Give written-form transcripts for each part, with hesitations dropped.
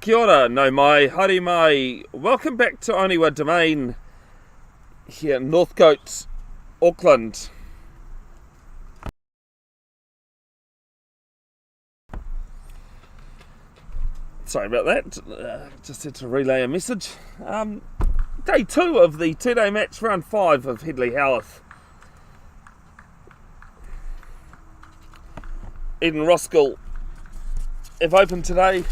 Kia ora, no mai, haere mai. Welcome back to Oniwa Domain here in Northcote, Auckland. Sorry about that, just had to relay a message. Day 2 of the 2-day match, round 5 of Hedley Howarth. Eden Roskill have opened today.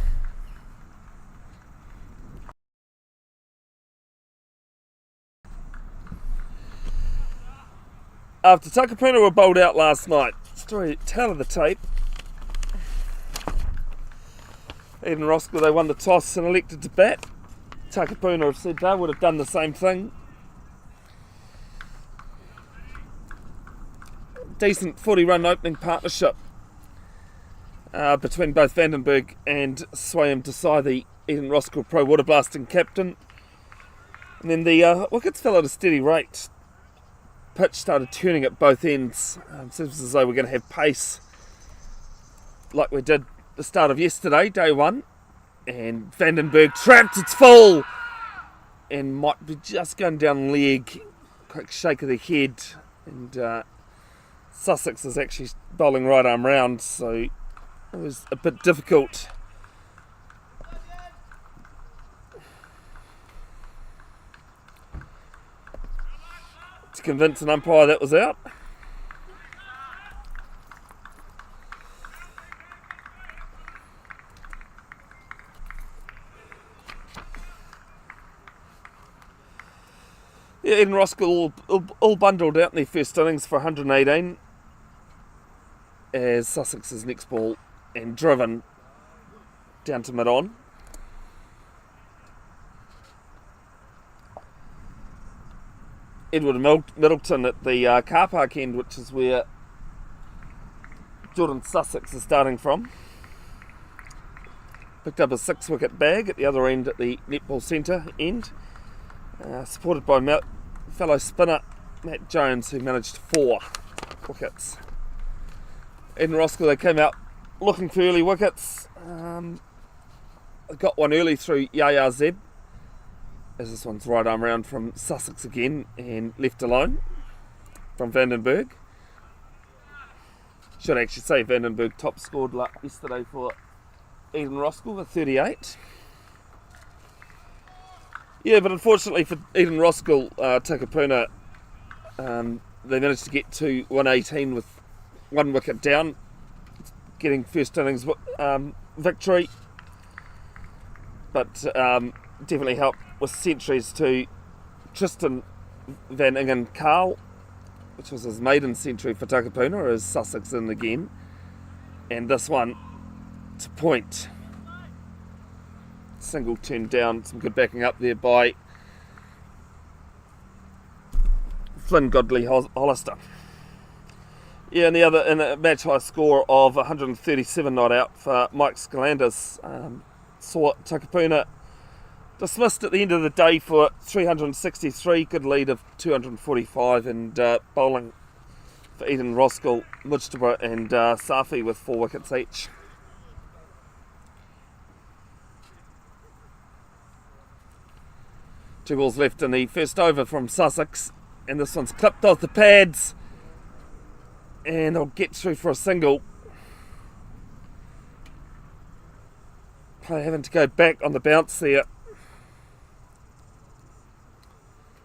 After Takapuna were bowled out last night. Story tale of the tape. Eden Roskill, they won the toss and elected to bat. Takapuna have said they would have done the same thing. Decent 40-run opening partnership between both Vandenberg and Swayam Desai, the Eden Roskill Pro Waterblasting captain. And then the wickets fell at a steady rate. Pitch started turning at both ends. Seems as though we're going to have pace like we did the start of yesterday, day 1. And Vandenberg trapped, it's full! And might be just going down leg. Quick shake of the head. And Sussex is actually bowling right arm round, so it was a bit difficult. To convince an umpire that was out. Yeah, Eden Roskill all bundled out in their first innings for 118 as Sussex's next ball and driven down to mid-on. Edward Middleton at the car park end, which is where Jordan Sussex is starting from. Picked up a 6-wicket bag at the other end at the netball centre end, supported by fellow spinner Matt Jones, who managed 4 wickets. Eden Roskill, they came out looking for early wickets. Got one early through Yaya Zeb, as this one's right arm round from Sussex again and left alone from Vandenberg. Should actually say Vandenberg top scored yesterday for Eden Roskill with 38. Yeah, but unfortunately for Eden Roskill, Takapuna, they managed to get to 118 with 1 wicket down, getting first innings victory. But definitely helped with centuries to Tristan Van Ingen Carl, which was his maiden century for Takapuna, as Sussex in again. And this one to point. Single turned down, some good backing up there by Flynn Godley Hollister. Yeah, and in a match high score of 137 not out for Mike Scalanders, saw Takapuna dismissed at the end of the day for 363, good lead of 245, and bowling for Eden Roskill, Mujtaba and Safi with 4 wickets each. Two balls left in the first over from Sussex, and this one's clipped off the pads, and they'll get through for a single. Player having to go back on the bounce there.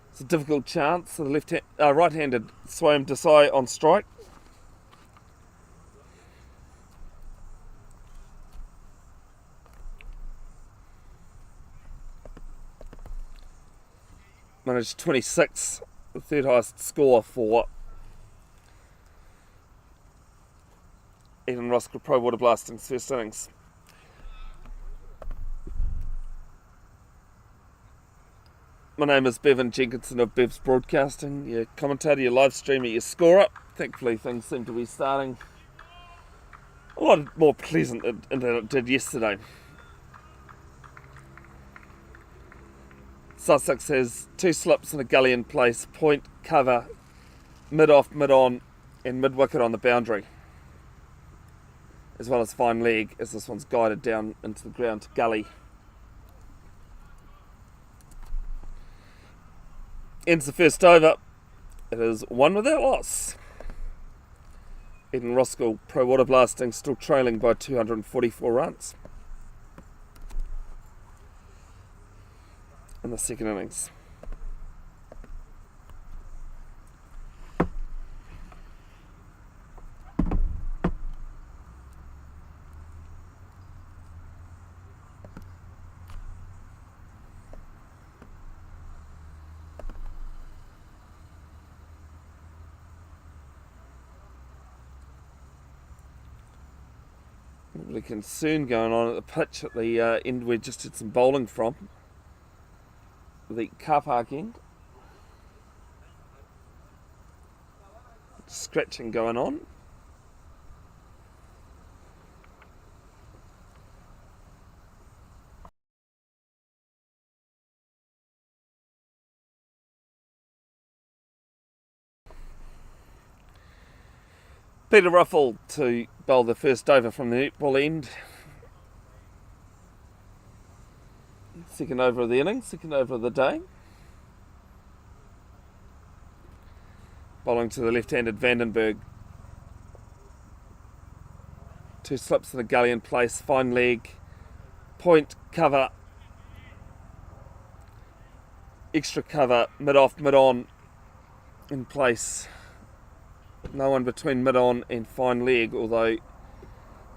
It's a difficult chance. The right-handed Swayam Desai on strike. Managed 26, the third highest score for Eden Roskill Pro Waterblasting's first innings. My name is Bevan Jenkinson of Bev's Broadcasting, your commentator, your live streamer, your scorer. Thankfully things seem to be starting a lot more pleasant than it did yesterday. Sussex has 2 slips and a gully in place, point, cover, mid-off, mid-on and mid-wicket on the boundary, as well as fine leg as this one's guided down into the ground to gully. ends the first over. It is 1 without loss. Eden Roskill Pro Waterblasting still trailing by 244 runs in the second innings. Really concern going on at the pitch at the end we just did some bowling from. The car park end. Scratching going on. Peter Ruffle to bowl the first over from the netball end. Second over of the innings, second over of the day. Bowling to the left-handed Vandenberg. 2 slips in a gully in place, fine leg, point, cover, extra cover, mid-off, mid-on in place. No one between mid-on and fine leg, although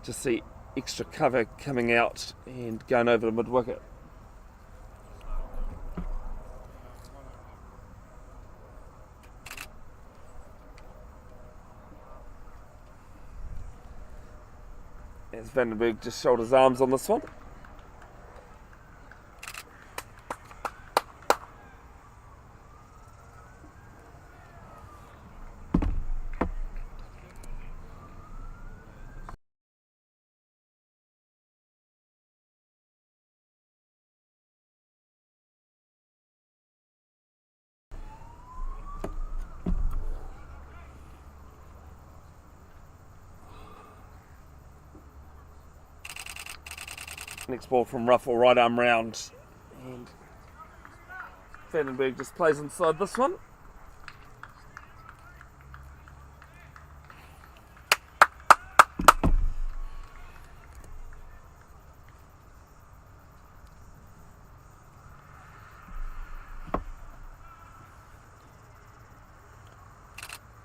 just see extra cover coming out and going over the mid-wicket. As Vandenberg just shoulders arms on this one. Next ball from Ruffle, right arm round. And Vandenberg just plays inside this one.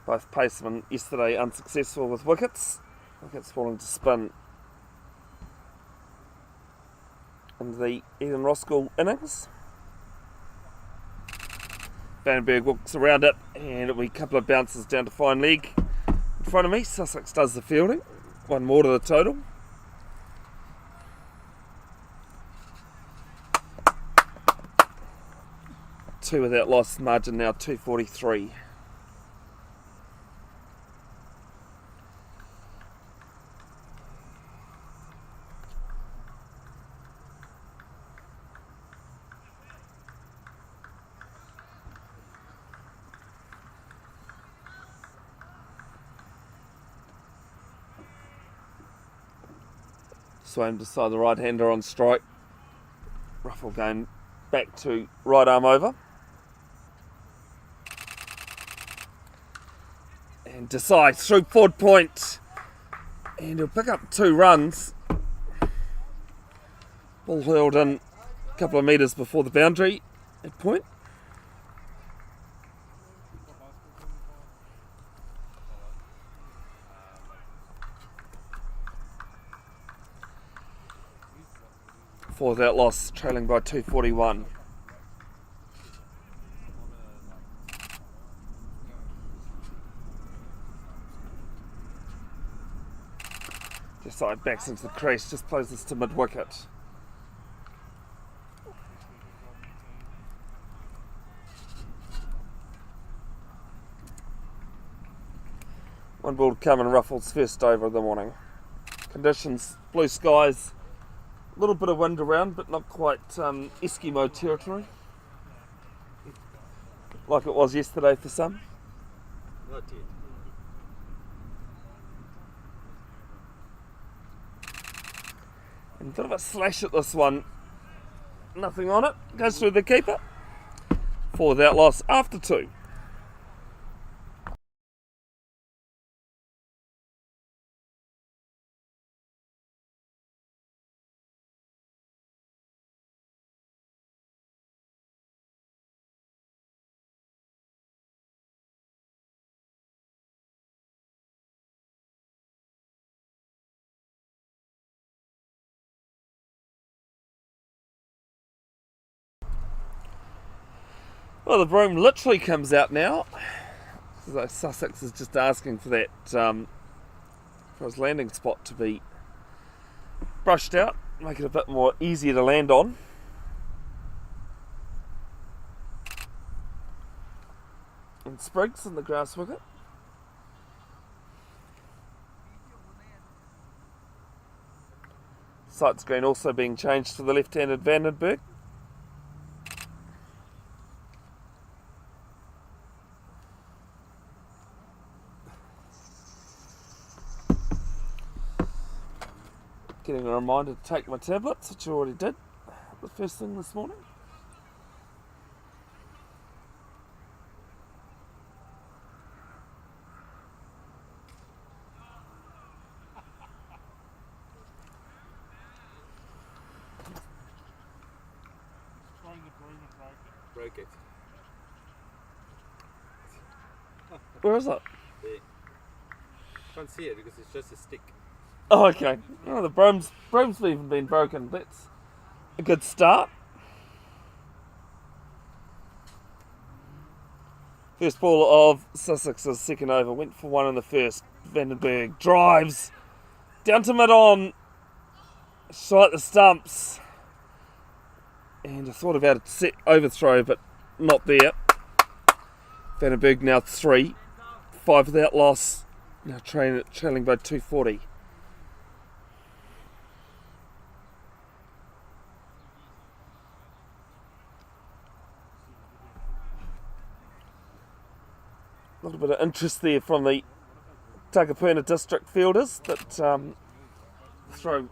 Both pacemen yesterday unsuccessful with wickets. Wickets falling to spin. In the Eden Roskill innings. Vandenberg walks around it and it'll be a couple of bounces down to fine leg. In front of me, Sussex does the fielding. 1 more to the total. Two without loss, margin now 243. Swam beside the right hander on strike. Ruffle going back to right arm over. And Desai through forward point. And he'll pick up 2 runs. Ball hurled in a couple of metres before the boundary at point. For that loss, trailing by 241. Desai backs into the crease, just plays this to mid-wicket. One ball to come in Ruffle's first over of the morning. Conditions, blue skies. A little bit of wind around, but not quite Eskimo territory, like it was yesterday for some. Not yet. And a bit of a slash at this one. Nothing on it. Goes through the keeper. 4 without loss after 2. Well, the broom literally comes out now. So Sussex is just asking for that, for his landing spot to be brushed out, make it a bit more easier to land on. And Spriggs in the grass wicket. Sight screen also being changed to the left-handed Vandenberg. Getting a reminder to take my tablets, which I already did the first thing this morning. Broke it. Where is it? There. Can't see it because it's just a stick. Oh, okay. Oh, the broom's even been broken. That's a good start. First ball of Sussex's second over went for 1 in the first. Vandenberg drives down to mid-on, shot at the stumps, and I thought about a set overthrow, but not there. Vandenberg now 3, 5 without loss, now trailing by 240. A little bit of interest there from the Takapuna district fielders that the throw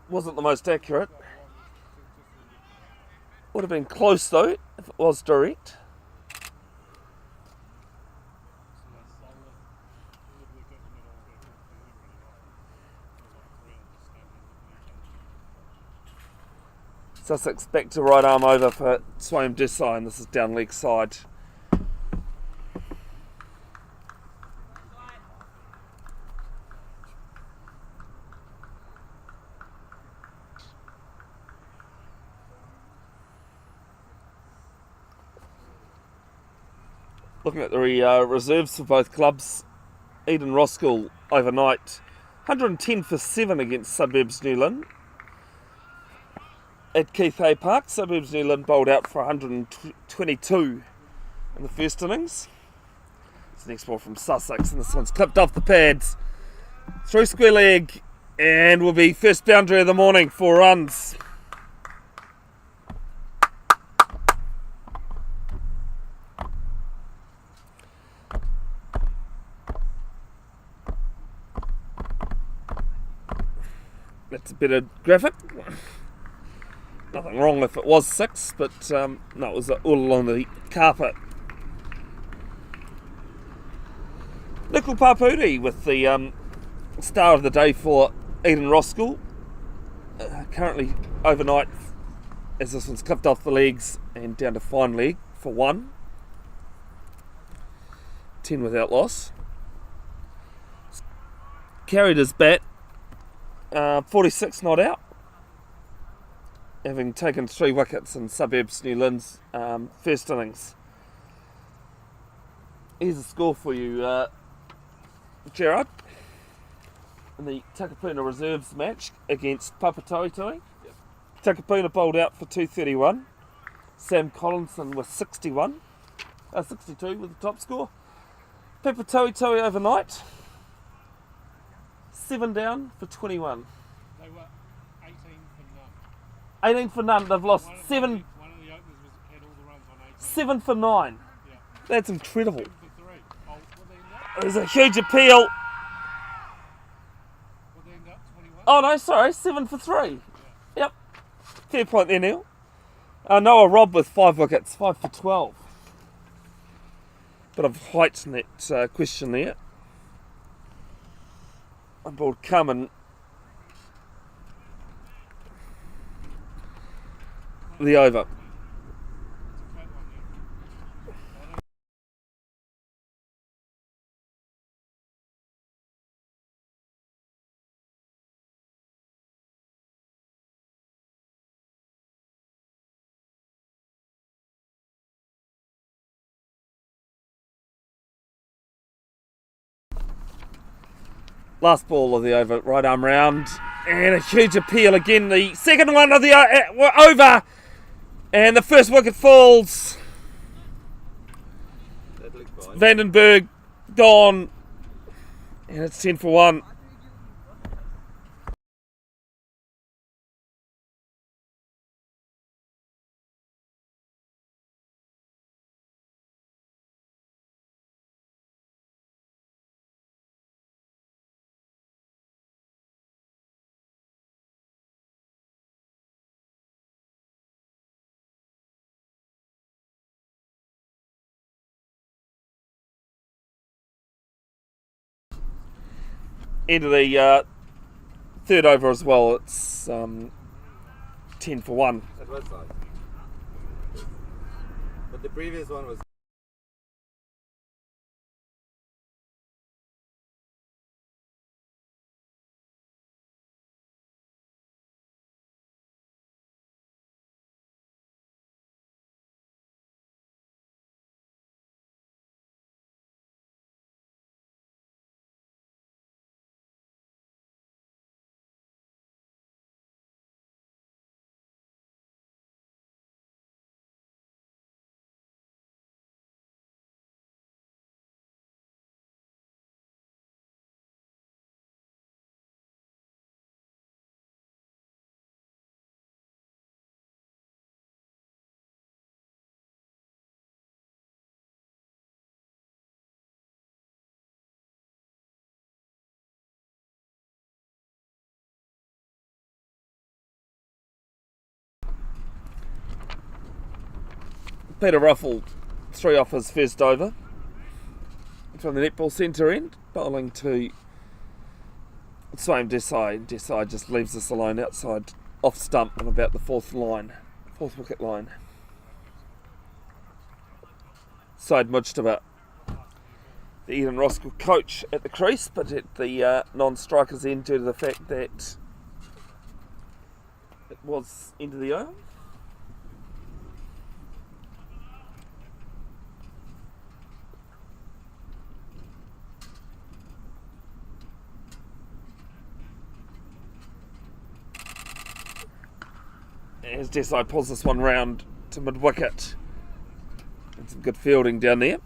wasn't the most accurate. Would have been close though if it was direct. Sussex back to right arm over for Swayam Desai, and this is down leg side. Looking at the reserves for both clubs, Eden Roskill overnight, 110 for 7 against Suburbs Newland. At Keith Hay Park, Suburbs Newland bowled out for 122 in the first innings. It's the next ball from Sussex, and this one's clipped off the pads. Through square leg, and will be first boundary of the morning, 4 runs. That's a better graphic. Nothing wrong if it was 6, but no, it was all along the carpet. Nickel Papudi with the star of the day for Eden Roskill. Currently overnight, as this one's clipped off the legs and down to fine leg for 1. 10 without loss. Carried his bat, 46 not out, having taken 3 wickets in Suburbs Newland's first innings. Here's a score for you, Gerard, in the Takapuna Reserves match against Papatoetoe. Yep. Takapuna bowled out for 231. Sam Collinson with 62 with the top score. Papatoetoe overnight, 7 down for 21. They were 18 for none. 18 for none. They've lost 7. One of the openers had all the runs on 18. 7 for 9. Yeah. That's incredible. 7 for 3. Oh, will they end up? There's a huge appeal. Will they end up 21? Oh no, sorry, 7 for 3. Yep. Fair point there, Neil. Noah Robb with 5 wickets, 5 for 12. Bit of height in that question there. On board Carmen. The over. Last ball of the over, right arm round, and a huge appeal again. The second one of the over, and the first wicket falls. Vandenberg gone, and it's 10 for 1. Into the third over as well. It's 10 for 1. That was nice. But the previous one was. Peter Ruffle, 3 off his first over from the netball centre end, bowling to Swaim Desai. Desai just leaves us alone outside off stump on about the fourth wicket line. Side Mujtaba, the Eden Roskill coach at the crease, but at the non-strikers end due to the fact that it was into the over. As Desai pulls this one round to mid-wicket. And some good fielding down there.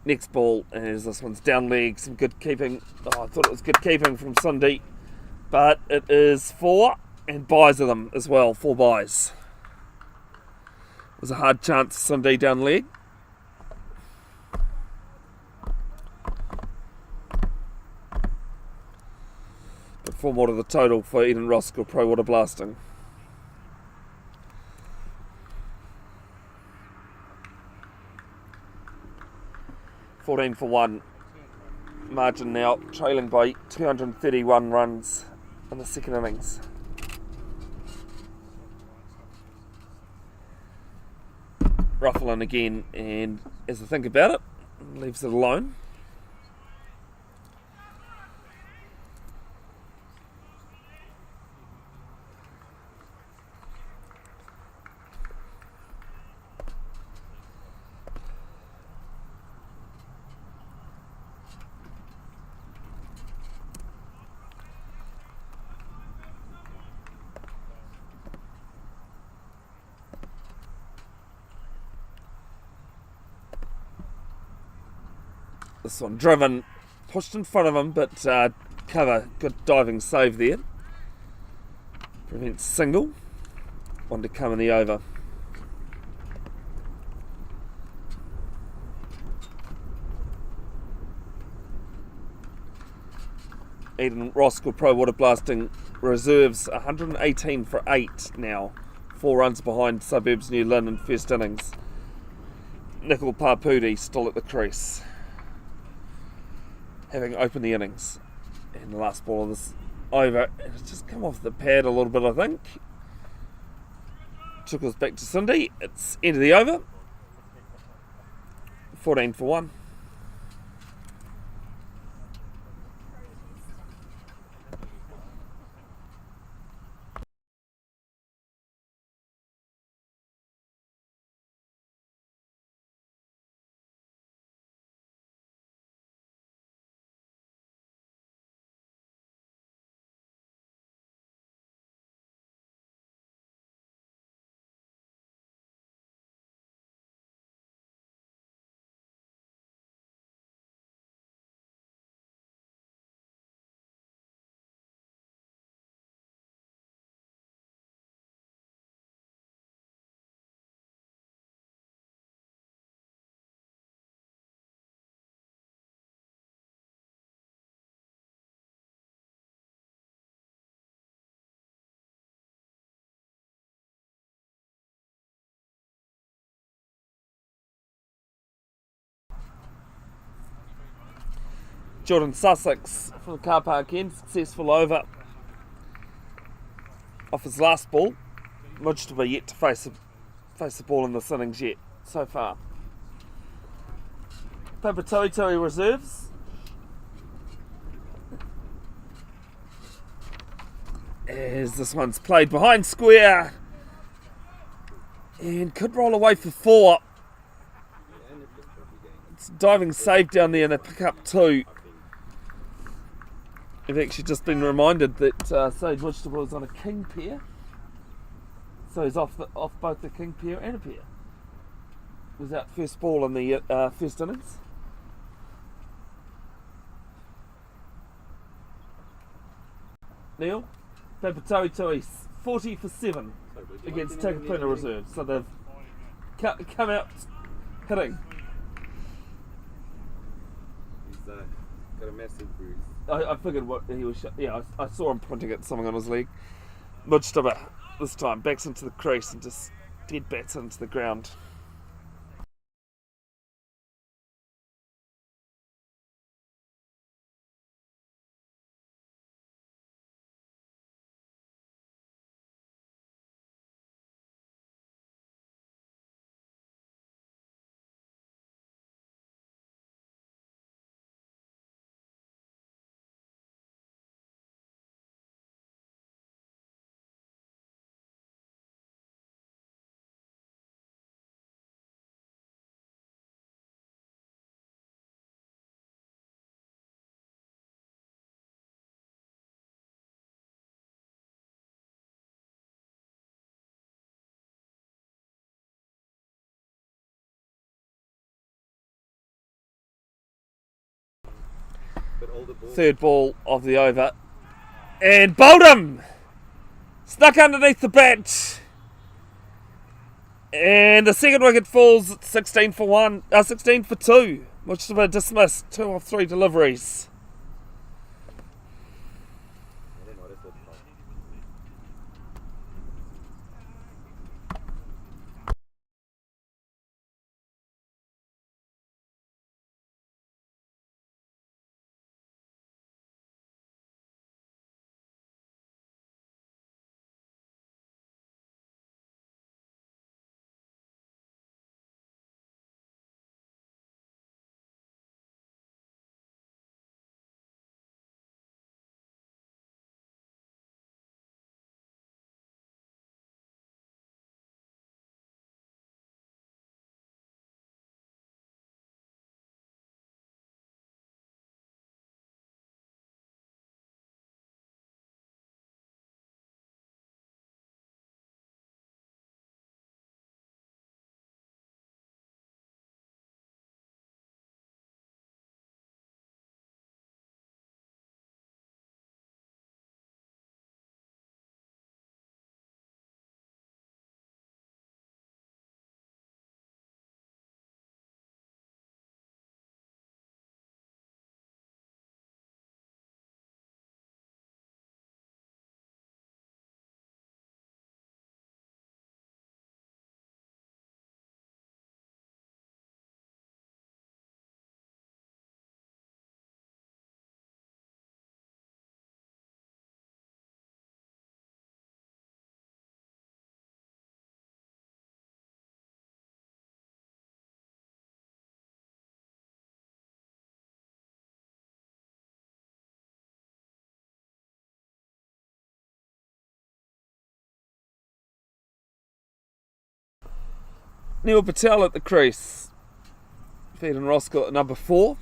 Next ball is this one's down leg, some good keeping. I thought it was good keeping from Sunday, but it is 4 and buys of them as well, 4 buys. It was a hard chance Sunday down leg. But 4 more to the total for Eden Roskill Pro Waterblasting. $14 for 1. Margin now trailing by 231 runs in the second innings. Ruffling again, and as I think about it, leaves it alone. This one driven, pushed in front of him, but cover, good diving save there. Prevents single. One to come in the over. Eden Roskill Pro Waterblasting reserves 118 for 8 now. 4 runs behind Suburbs New Lynn in first innings. Nickel Papudi still at the crease, having opened the innings. And the last ball of this over, and it's just come off the pad a little bit, I think. Took us back to Cindy. It's end of the over. 14 for 1. Jordan Sussex from the car park end, successful over. Off his last ball. Mujtaba yet to face the ball in this innings yet, so far. Papatoetoe reserves. As this one's played behind square. And could roll away for 4. It's diving save down there and they pick up 2. I've actually just been reminded that Sage Mujtaba was on a king pair. So he's off both the king pair and a pair. Was out first ball in the first innings. Neil, Papatoetoe 40 for 7 against Takapuna reserve. So they've come out hitting. He's got a massive bruise. I figured what he was. Yeah, I saw him pointing at something on his leg. Mujtaba this time backs into the crease and just dead bats into the ground. Third ball of the over. And bowled him! Stuck underneath the bat. And the second wicket falls at 16 for 2. Mujtaba dismissed 2 of 3 deliveries. Neil Patel at the crease. Eden Roskill at number 4.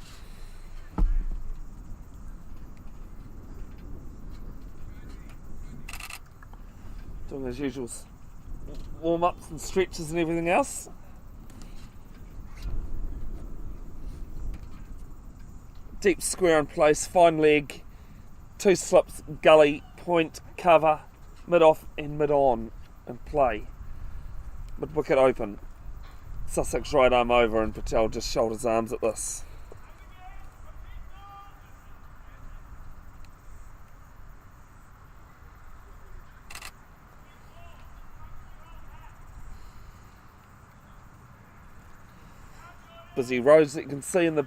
Doing his usual warm-ups and stretches and everything else. Deep square in place, fine leg, 2 slips, gully, point, cover, mid-off and mid-on and play. Mid-wicket open. Sussex right arm over and Patel just shoulders arms at this. Busy roads that you can see in the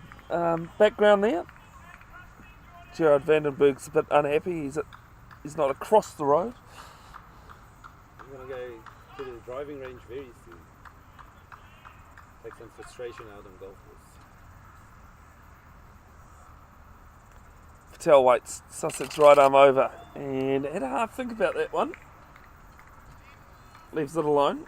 background there. Gerard Vandenberg's a bit unhappy. He's not across the road. I'm going to go to the driving range very soon. Take some frustration out on golf course. Patel waits, Sussex right arm over and had a hard think about that one. Leaves it alone.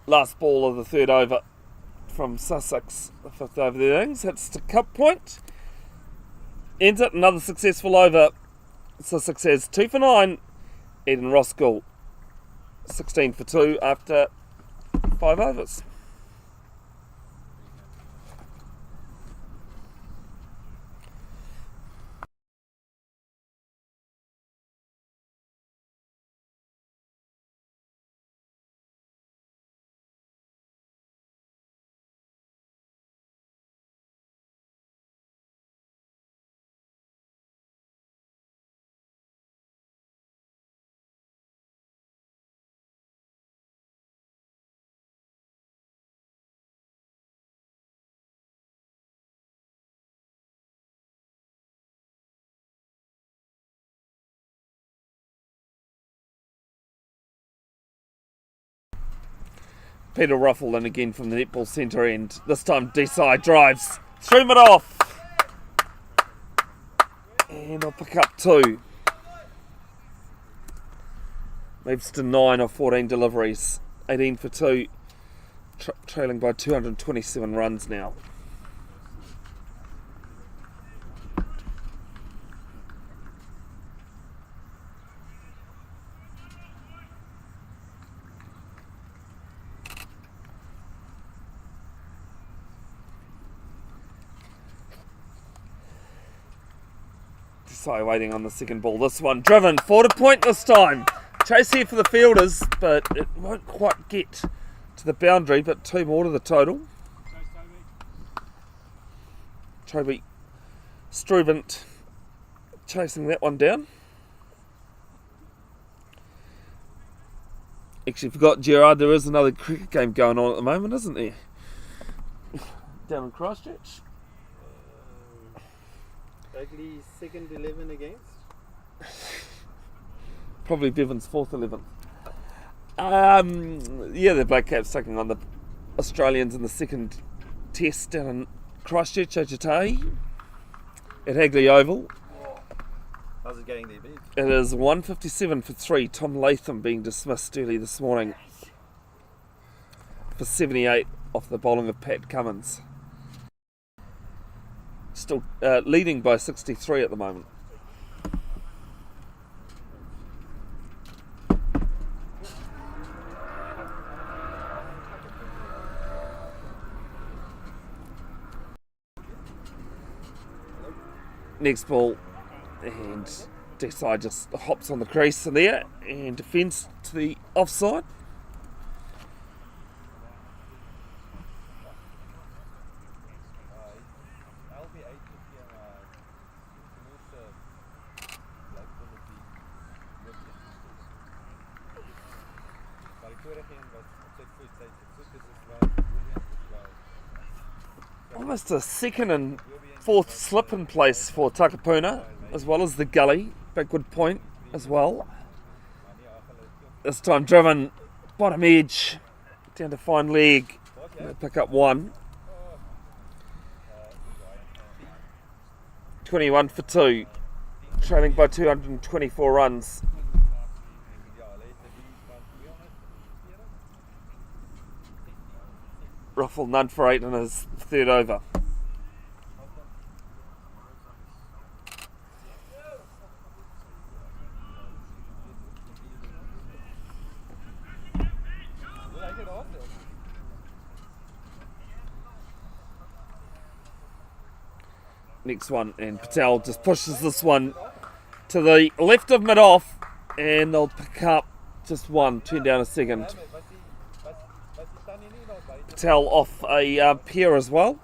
Last ball of the third over from Sussex, the 5th over the innings, hits to cut point. Ends it, another successful over. Sussex has 2 for 9. Eden Roskill 16 for 2 after 5 overs. Peter Ruffle in again from the netball centre end. This time Desai drives through mid off. And I'll pick up 2. Moves to 9 of 14 deliveries. 18 for 2. Trailing by 227 runs now. Waiting on the second ball. This one driven 4 to point this time. Chase here for the fielders, but it won't quite get to the boundary, but 2 more to the total. Toby Strubent chasing that one down. Actually forgot, Gerard, there is another cricket game going on at the moment, isn't there? Down in Christchurch. Likely second 11 against? Probably Bevan's 4th 11th. Yeah, the Black Caps taking on the Australians in the second test down in Christchurch, Ojatahi, at Hedley Oval. How's it going there, Ben? It is 157 for 3. Tom Latham being dismissed early this morning for 78 off the bowling of Pat Cummins. Still leading by 63 at the moment. Next ball, and Desai just hops on the crease there and defends to the offside. Almost a second and fourth slip in place for Takapuna, as well as the gully, backward point as well. This time driven bottom edge, down to fine leg, pick up 1. 21 for 2, trailing by 224 runs. Ruffle none for 8 in his third over. Next one, and Patel just pushes this one to the left of mid-off, and they'll pick up just 1, turn down a second. Patel off a pair as well.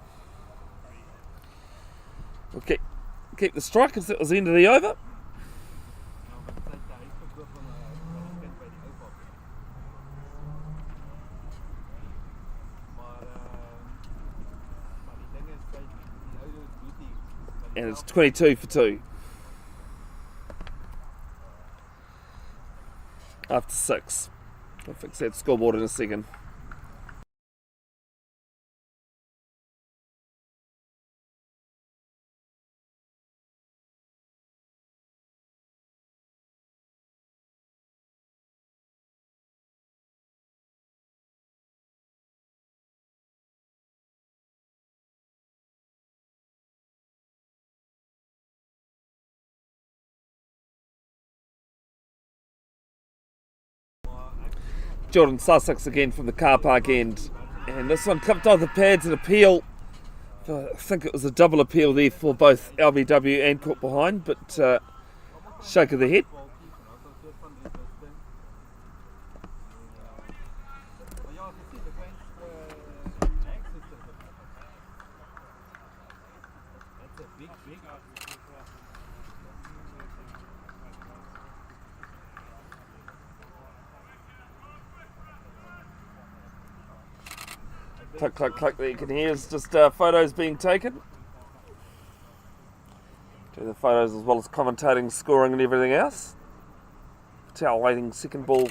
We'll keep the strike as it was the end of the over. And it's 22 for 2. After 6. I'll fix that scoreboard in a second. Jordan Sussex again from the car park end, and this one clipped off the pads and appeal. I think it was a double appeal there for both LBW and caught behind, but shake of the head. Click, click, click that you can hear is just photos being taken. Do the photos as well as commentating, scoring and everything else. Patel waiting second ball.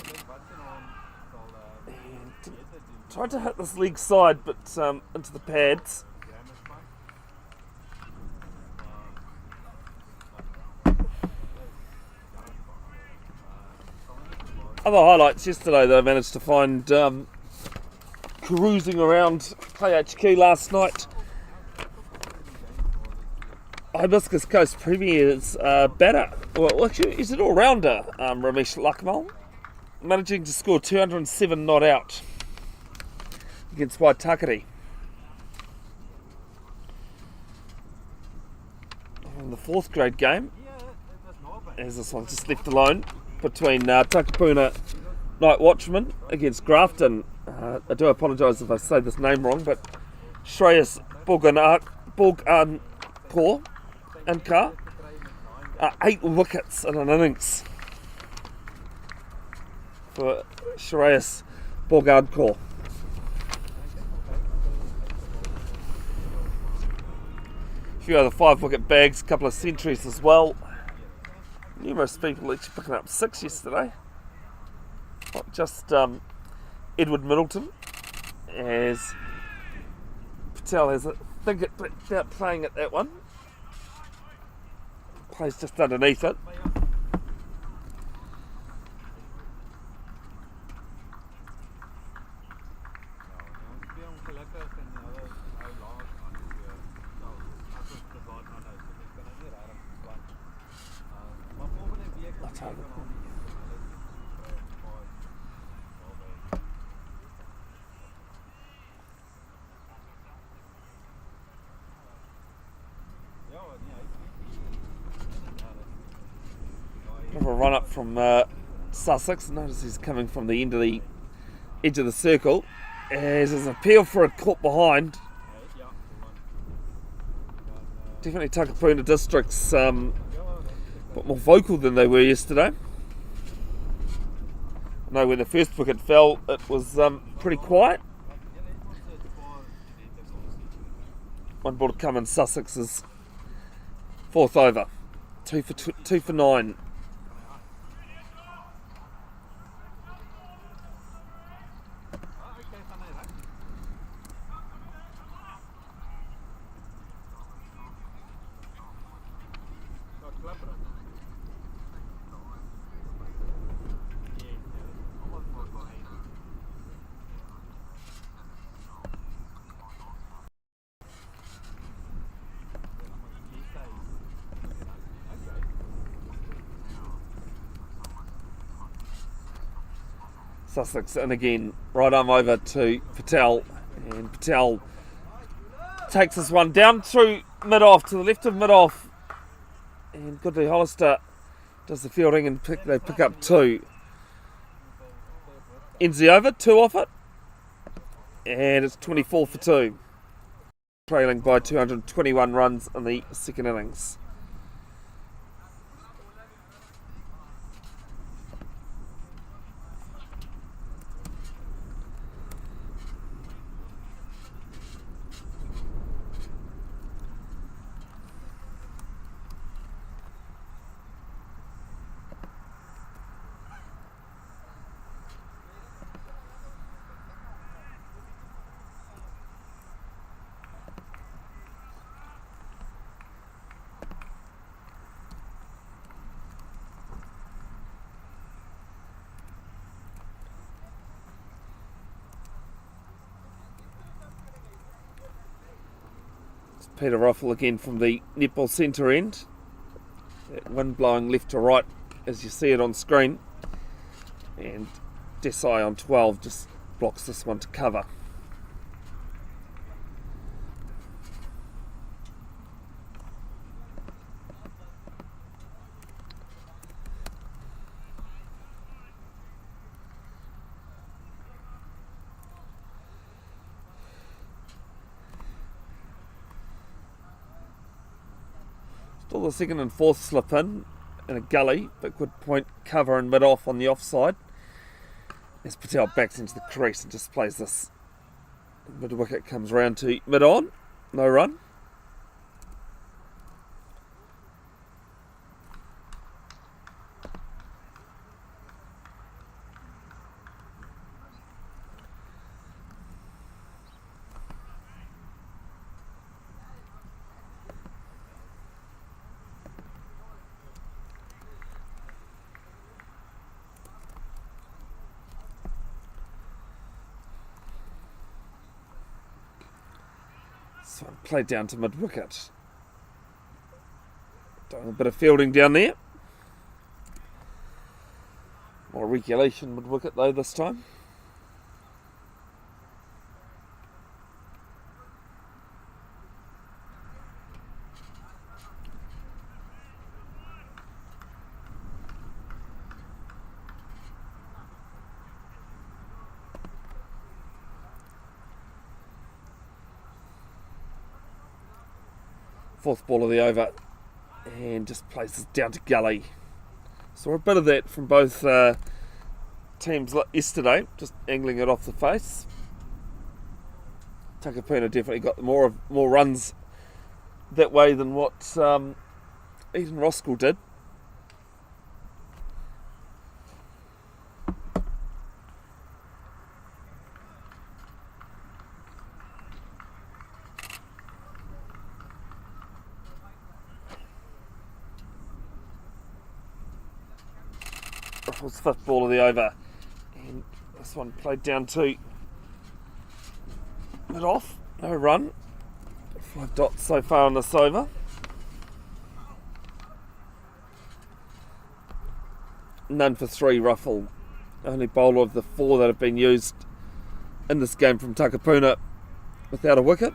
And tried to hit this leg side but into the pads. Other highlights yesterday that I managed to find cruising around PlayHQ last night. Hibiscus Coast Premier's batter, well actually he's an all-rounder, Ramesh Lakmal, managing to score 207 not out against Waitakere. In the 4th grade game, as this one just left alone between Takapuna Night Watchman against Grafton. I do apologise if I say this name wrong, but Shreyas Borgankar, 8 wickets in an innings for Shreyas Borgankar. A few other 5-wicket bags, a couple of centuries as well. Numerous people actually picking up 6 yesterday. Not just Edward Middleton, as Patel has a think about playing at that one. Plays just underneath it. Bit of a run up from Sussex. Notice he's coming from the end of the edge of the circle. As there's an appeal for a caught behind. Definitely Takapuna District's a bit more vocal than they were yesterday. I know when the first wicket fell, it was pretty quiet. One ball to come in Sussex's fourth over. 2 for 9. Sussex in again, right arm over to Patel, and Patel takes this one down through mid-off, to the left of mid-off, and Hedley Howarth does the fielding and they pick up 2. Ends the over, 2 off it, and it's 24 for 2. Trailing by 221 runs in the second innings. Peter Ruffle again from the netball centre end. That wind blowing left to right as you see it on screen. And Desai on 12 just blocks this one to cover. Still the second and fourth slip in a gully, but good point cover and mid off on the offside. As Patel backs into the crease and just plays this mid wicket, comes round to mid on, no run. So played down to mid-wicket. Doing a bit of fielding down there. More regulation mid-wicket though this time. Fourth ball of the over, and just plays this down to gully. Saw a bit of that from both teams yesterday, just angling it off the face. Takapuna definitely got more runs that way than what Eden Roskill did. Ruffle's fifth ball of the over, and this one played down to mid off, no run. 5 dots so far on this over. None for 3 Ruffle, only bowler of the 4 that have been used in this game from Takapuna without a wicket.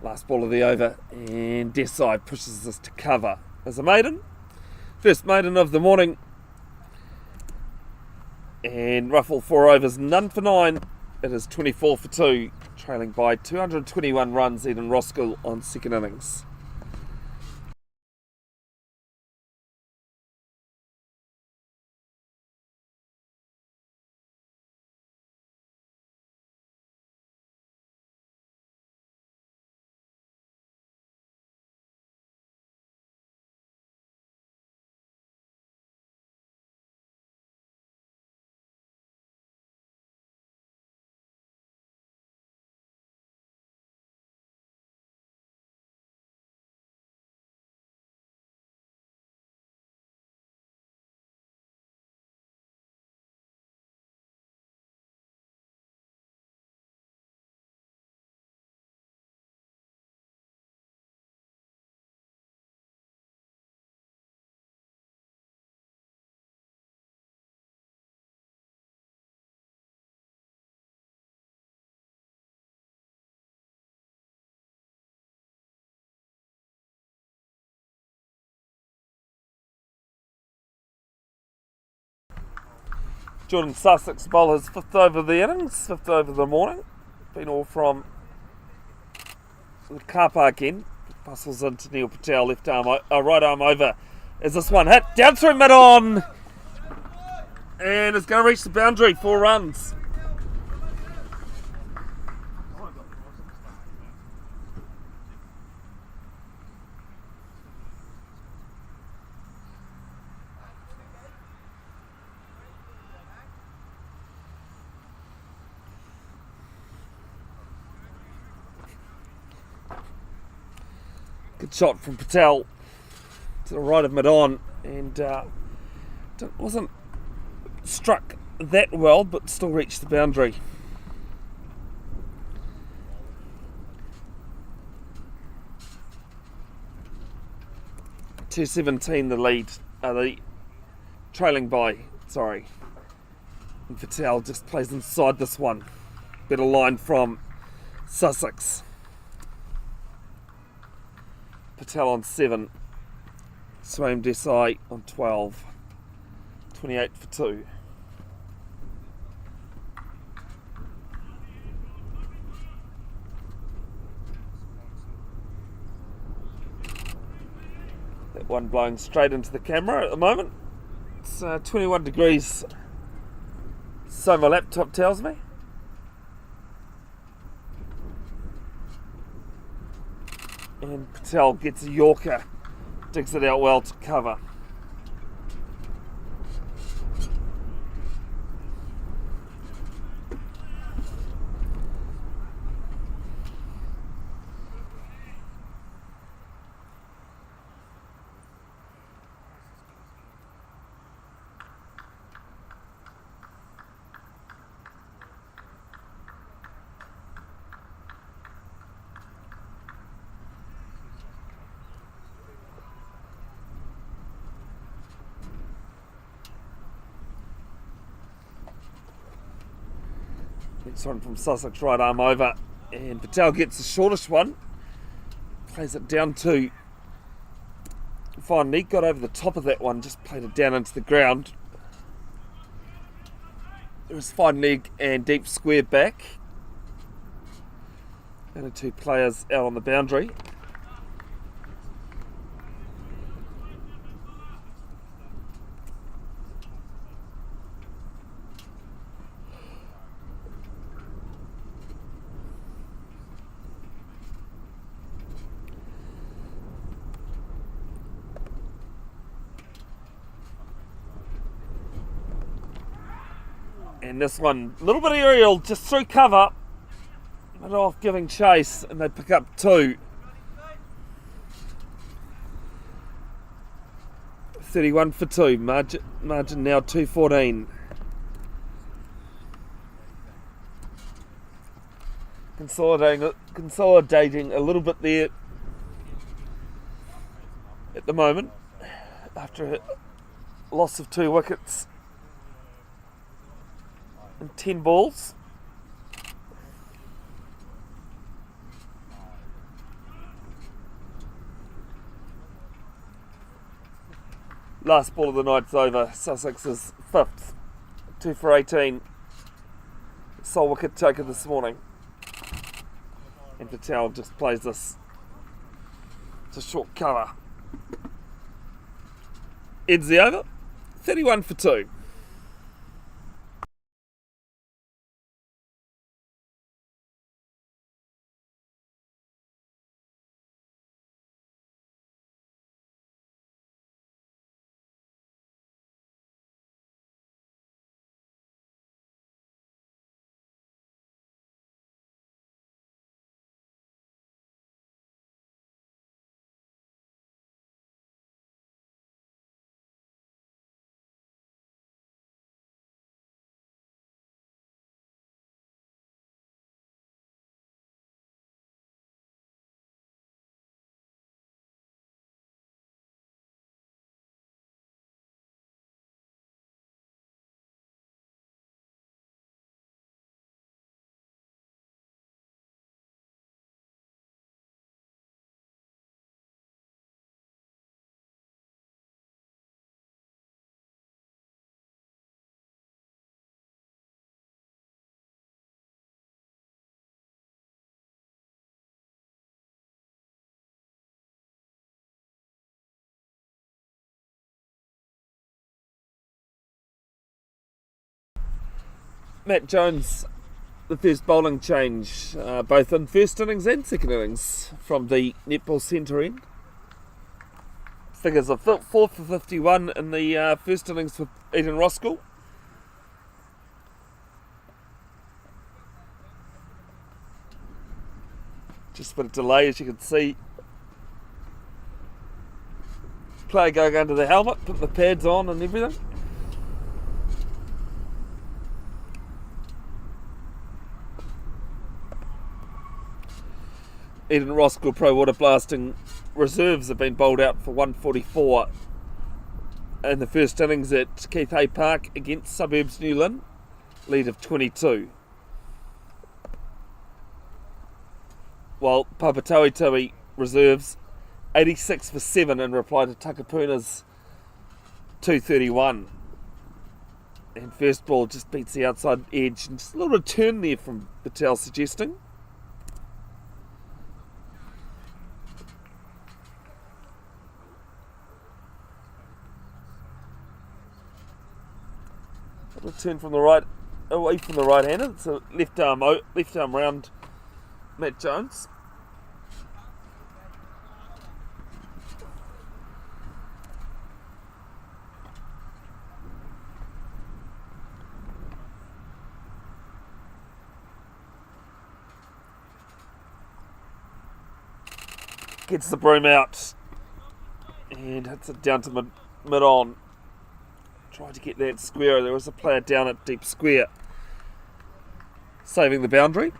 Last ball of the over, and Desai pushes this to cover as a maiden. First maiden of the morning. And ruffle 4 overs, none for 9. It is 24 for 2, trailing by 221 runs. Eden Roskill on second innings. Jordan Sussex bowlers 5th over of the innings, 5th over of the morning. Been all from the car park end. Bustles into Neil Patel, left arm, right arm over. Is this one hit? Down through mid-on! And it's going to reach the boundary, 4 runs. Good shot from Patel to the right of mid-on, and wasn't struck that well, but still reached the boundary. .217 the lead, the trailing by, sorry. And Patel just plays inside this one. Better line from Sussex. Patel on 7, Swam Desai on 12, 28 for 2. That one blowing straight into the camera at the moment. It's 21 degrees, so my laptop tells me. And Patel gets a Yorker, digs it out well to cover. Next one from Sussex, right arm over, and Patel gets the shortest one, plays it down to Fine Leg, got over the top of that one, just played it down into the ground. There was Fine Leg and deep square back. Only 2 players out on the boundary. And this one, a little bit aerial, just through cover, but off giving chase, and they pick up 2. 31 for 2, margin now 214. Consolidating a little bit there at the moment, after a loss of 2 wickets. And 10 balls. Last ball of the night's over. Sussex's 5th. 2 for 18. Sole wicket taker this morning. And Patel just plays this. It's a short cover. Ends the over. 31 for 2. Matt Jones, the first bowling change, both in first innings and second innings from the netball centre end. Figures of 4 for 51 in the first innings for Eden Roskill. Just a bit of delay, as you can see. Player going under the helmet, putting the pads on and everything. Eden Roskill Pro Waterblasting reserves have been bowled out for 144 in the first innings at Keith Hay Park against Suburbs New Lynn, lead of 22. While Papatauitui reserves 86 for 7 in reply to Takapuna's 231. And first ball just beats the outside edge, and just a little return there from Patel suggesting. Return from the right, away from the right-hander. It's a left arm round Matt Jones. Gets the broom out and hits it down to mid-on. Tried to get that square. There was a player down at deep square, saving the boundary.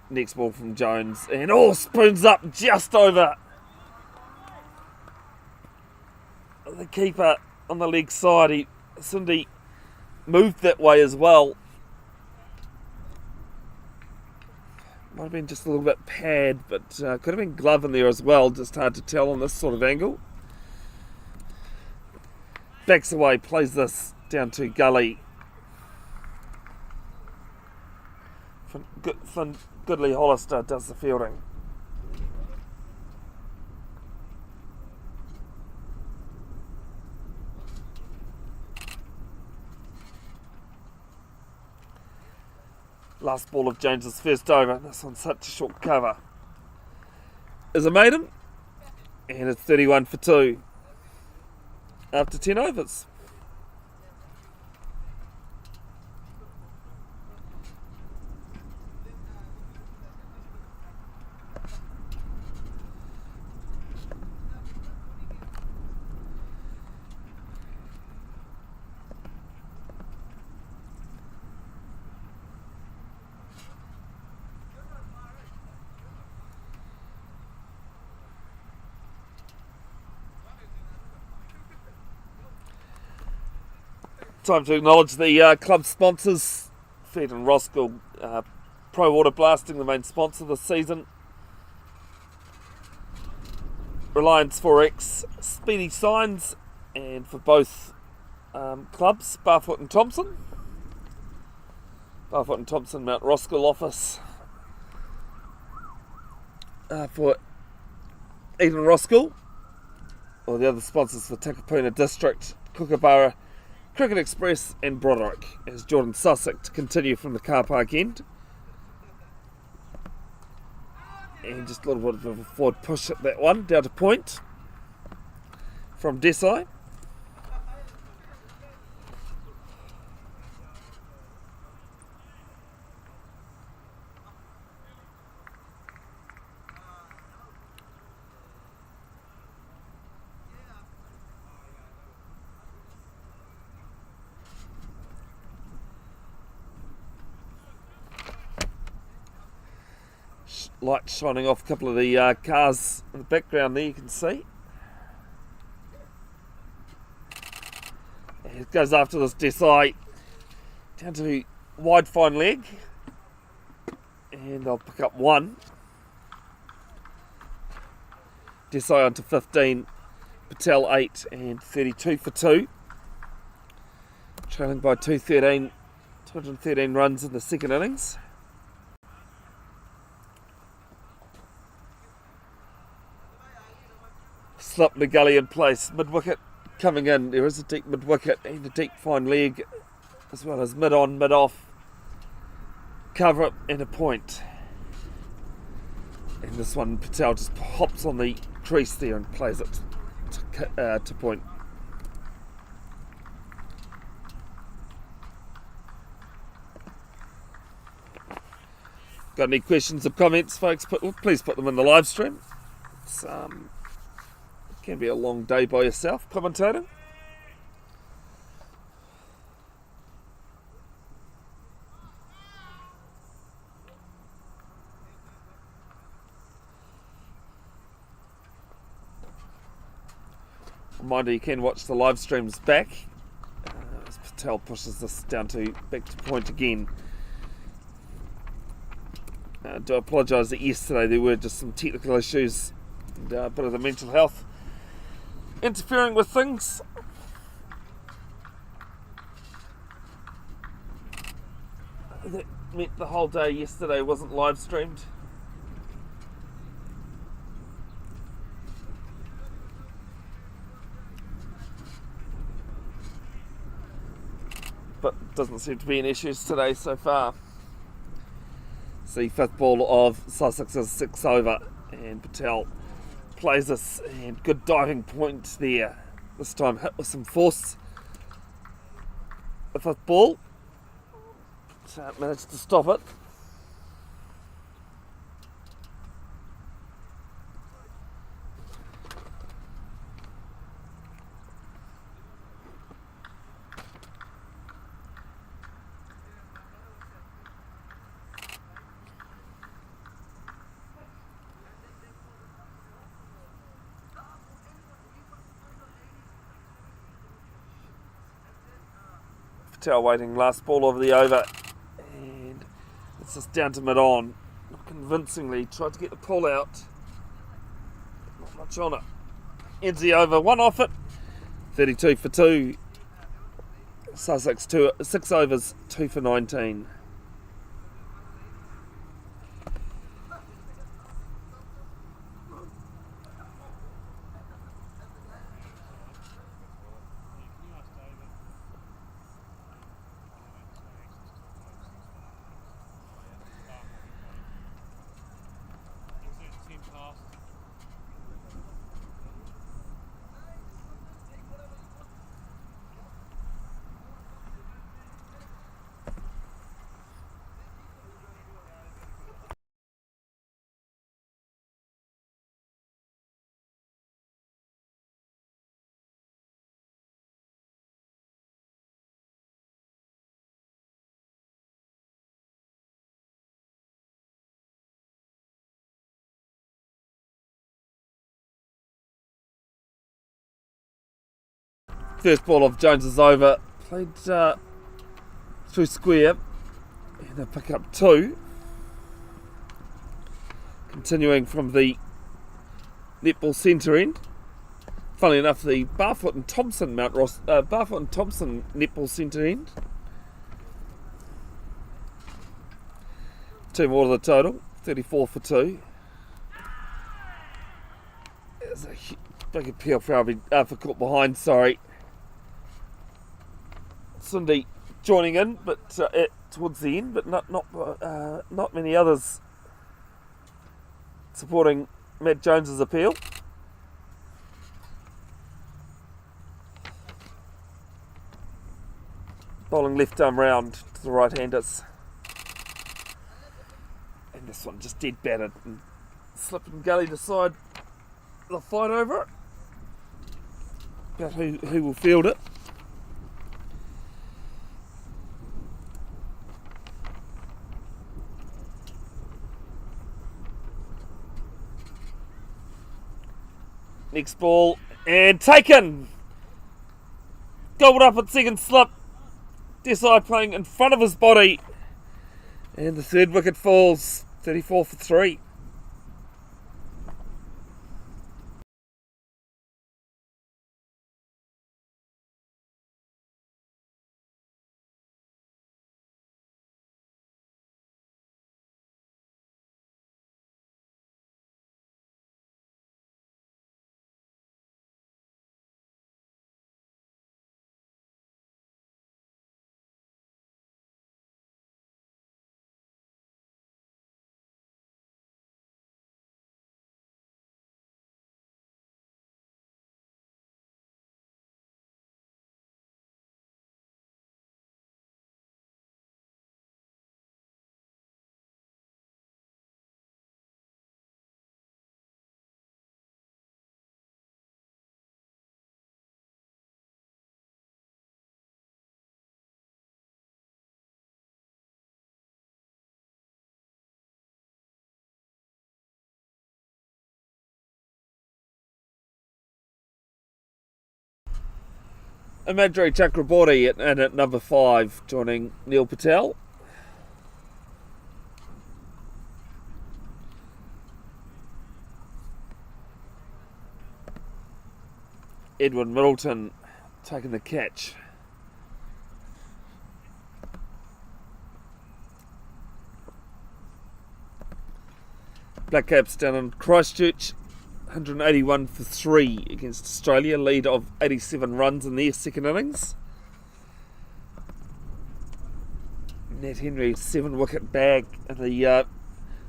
Next ball from Jones, and spoons up just over the keeper on the leg side. Cindy moved that way as well. Might have been just a little bit pad, but could have been glove in there as well. Just hard to tell on this sort of angle. Backs away, plays this down to gully. Goodley Hollister does the fielding. Last ball of James's first over. This one's such a short cover. Is a maiden, and it's 31 for 2 after 10 overs. Time to acknowledge the club sponsors. Eden Roskill Pro Waterblasting, the main sponsor this season. Reliance 4X, Speedy Signs, and for both clubs, Barfoot and Thompson. Barfoot and Thompson, Mount Roskill office. For Eden Roskill, or the other sponsors for Takapuna District, Kookaburra, Cricket Express and Broderick, as Jordan Sussex to continue from the car park end. And just a little bit of a forward push at that one, down to point from Desai. Light shining off a couple of the cars in the background there, you can see. And it goes after this Desai down to wide fine leg, and they'll pick up one. Desai onto 15, Patel 8 and 32 for 2. Trailing by 213 runs in the second innings. Slip the gully in place, mid-wicket coming in. There is a deep mid-wicket and a deep fine leg, as well as mid-on, mid-off, cover up and a point. And this one, Patel just hops on the crease there and plays it to point. Got any questions or comments, folks? Please put them in the live stream. It's, can be a long day by yourself, commentating. Reminder, you can watch the live streams back as Patel pushes this down to back to point again. I do apologise that yesterday there were just some technical issues and a bit of the mental health interfering with things. That meant the whole day yesterday wasn't live streamed. But doesn't seem to be any issues today so far. The fifth ball of Sussex's 6 over, and Patel plays this, and good diving point there. This time hit with some force. The fifth ball, managed to stop it. Patel waiting, last ball of the over, and it's just down to mid-on. Not convincingly, tried to get the pull out. Not much on it. Ends the over, one off it. 32 for 2. Sussex 6 overs, 2 for 19. First ball of Jones's over, played through square, and they pick up 2. Continuing from the netball centre end. Funnily enough, the Barfoot and Thompson netball centre end. 2 more to the total, 34 for 2. There's a big appeal for caught behind, sorry. Sunday joining in, but towards the end, but not many others supporting Matt Jones's appeal. Bowling left arm round to the right-handers. And this one just dead battered and slipped and gully decide the fight over it. About who will field it. Next ball and taken. Gobbled up at second slip. Desai playing in front of his body. And the third wicket falls. 34 for 3. Imadri Chakraborty at number 5, joining Neil Patel. Edwin Middleton taking the catch. Black Caps down in Christchurch. 181 for 3 against Australia, lead of 87 runs in their second innings. Nat Henry 7-wicket bag in the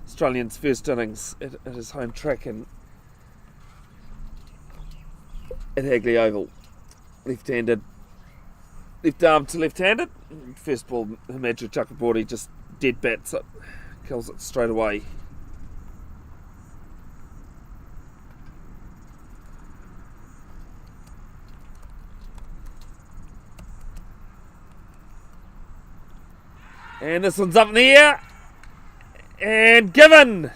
Australians' first innings at his home track at Hedley Oval. Left-handed, left arm to left-handed. First ball, Himadri Chakraborty just dead bats it, kills it straight away. And this one's up in the air. And given.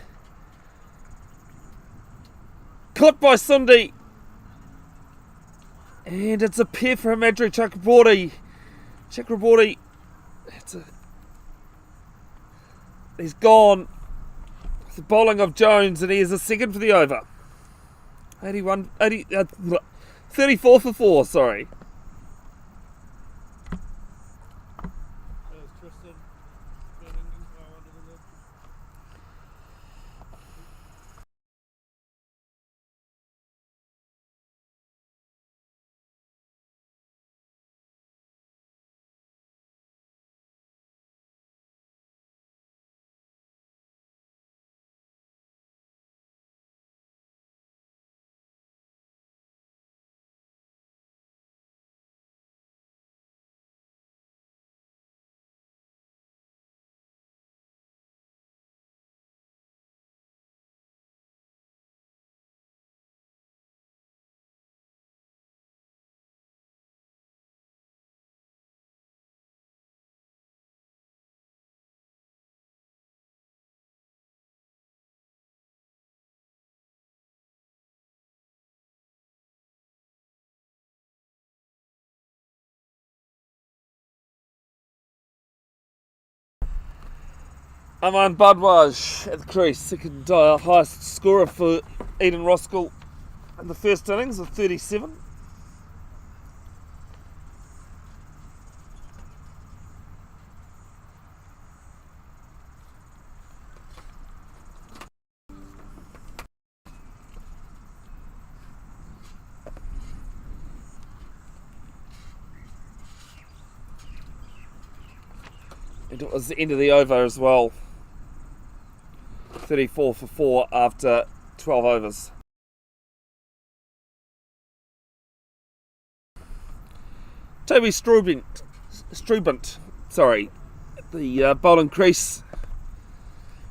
Caught by Sunday. And it's a pair for Himadri Chakraborty. He's gone. With the bowling of Jones, and he is a second for the over. 34 for 4, sorry. Aman Badwaj at the crease, second highest scorer for Eden Roskill in the first innings of 37. And it was the end of the over as well. 34 for 4 after 12 overs. Toby Strubent, the bowling crease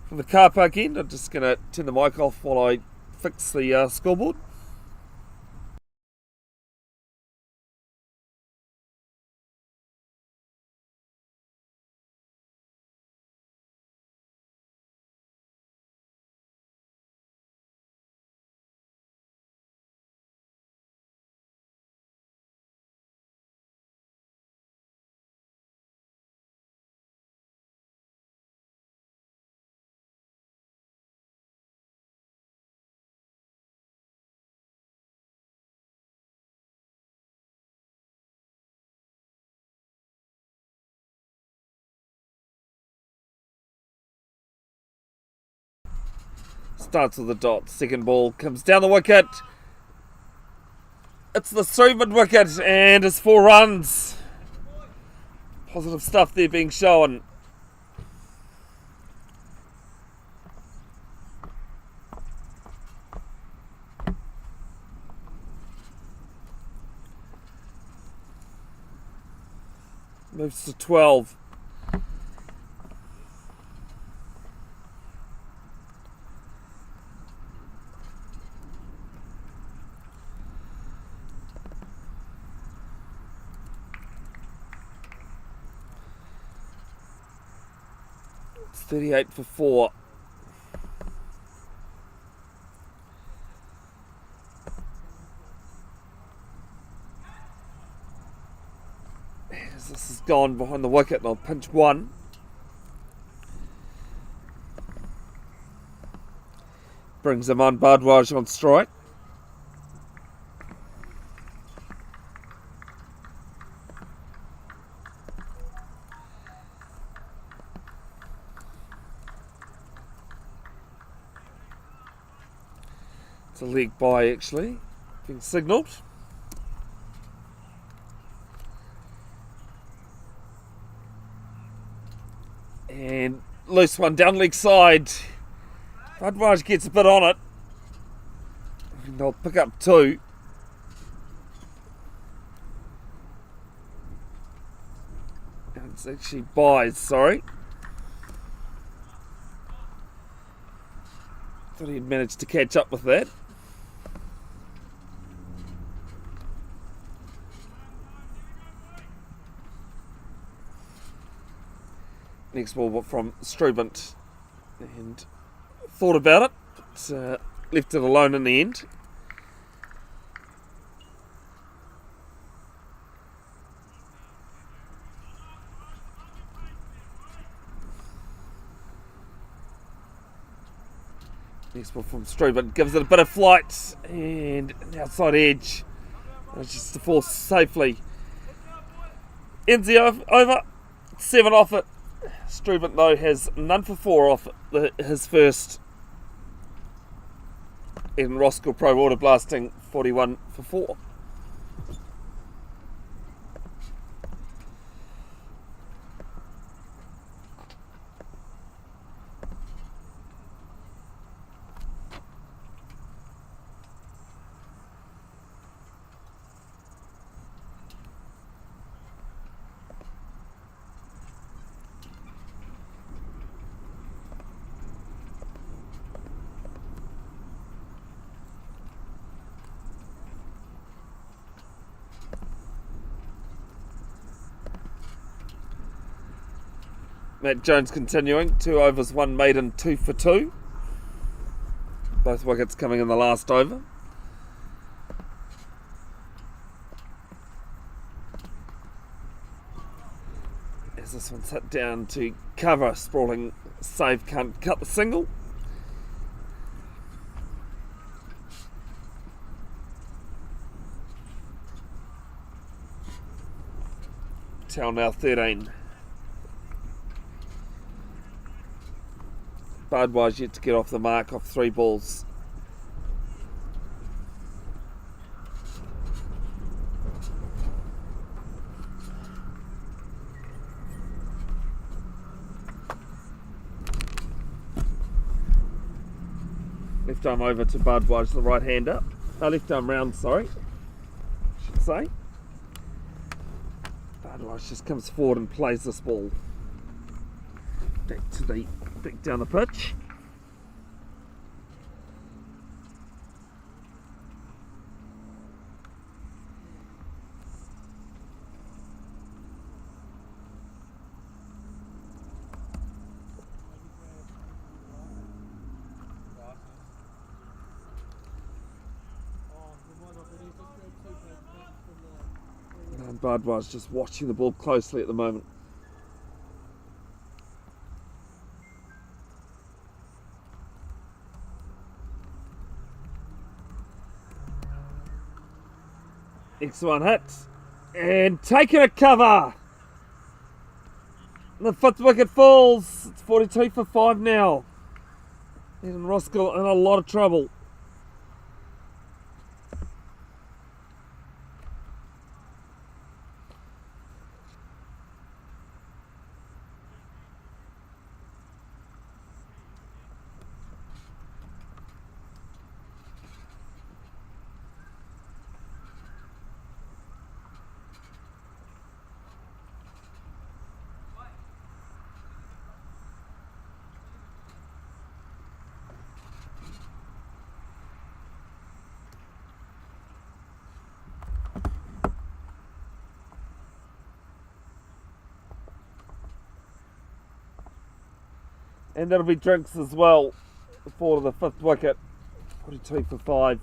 for the car park end. I'm just going to turn the mic off while I fix the scoreboard. Starts with the dot. Second ball comes down the wicket. It's the Strubent wicket and it's 4 runs. Positive stuff there being shown. Moves to 12. It's 38 for 4. As this has gone behind the wicket, and I'll pinch 1. Brings him on Bhardwaj on strike. It's a leg bye actually, being signalled. And loose one down leg side. Bhardwaj gets a bit on it. And they'll pick up 2. And it's actually byes, sorry. Thought he'd managed to catch up with that. Next ball from Strubent, and thought about it, but left it alone in the end. Next ball from Strubent gives it a bit of flight, and the outside edge, just to force safely. Ends the over, 7 off it. Strubent though has none for 4 off his first Eden Roskill Pro Waterblasting, 41 for 4. Matt Jones continuing, 2 overs, 1 maiden, 2 for 2. Both wickets coming in the last over. As this one's hit down to cover, sprawling save, can't cut the single. Towel now 13. Bardwise yet to get off the mark off 3 balls. Left arm over to Bardwise, the right hander. Left arm round, sorry, I should say. Bardwise just comes forward and plays this ball back down the pitch. And Bardwise just watching the ball closely at the moment. Next one hit. And taking a cover. The 5th wicket falls. It's 42 for 5 now. Eden Roskill in a lot of trouble. And that'll be drinks as well for the 5th wicket. 42 for 5.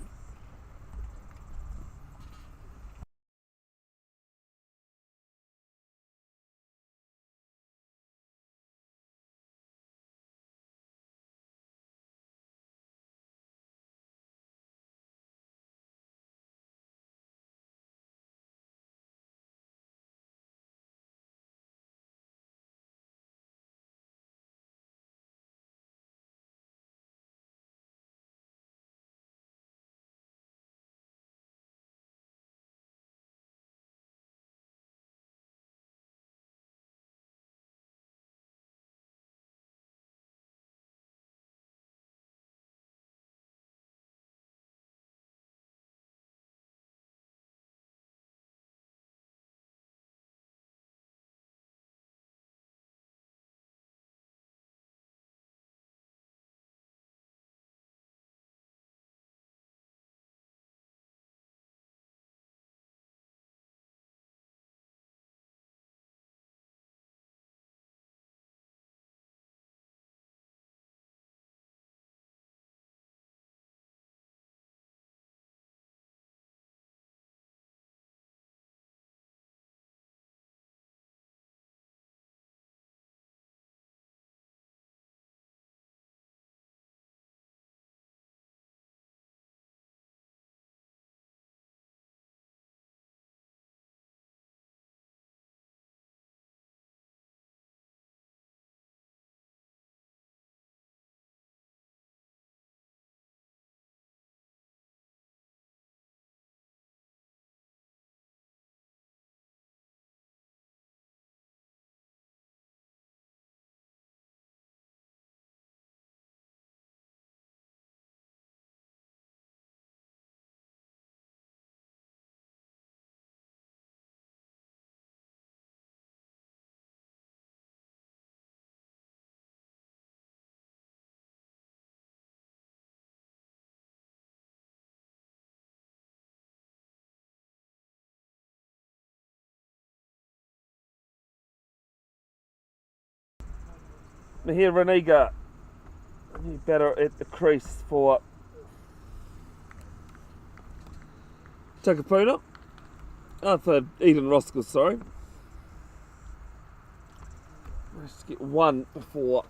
Here Reniga, better at the crease for Takapuna. For Eden Roskill, sorry. Let's get one before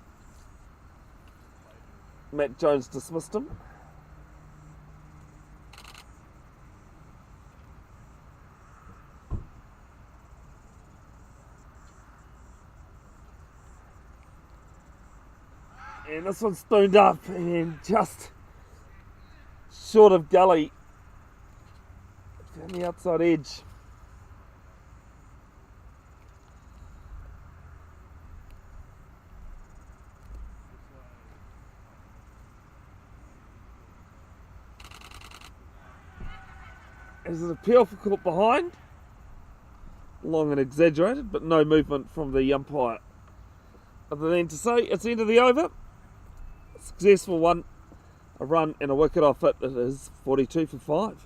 Matt Jones dismissed him. And this one's spooned up and just short of gully. Down the outside edge. Is it a appeal for caught behind? Long and exaggerated, but no movement from the umpire. Other than to say, it's the end of the over. Successful one, a run and a wicket off it. It is 42 for 5.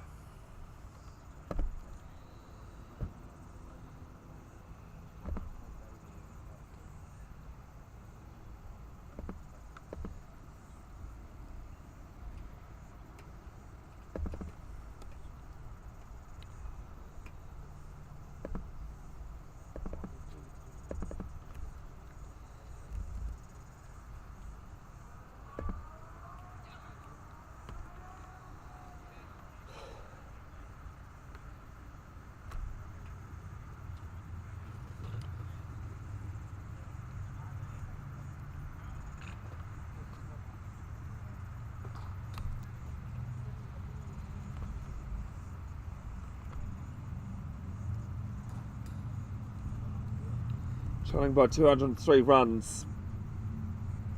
Trailing by 203 runs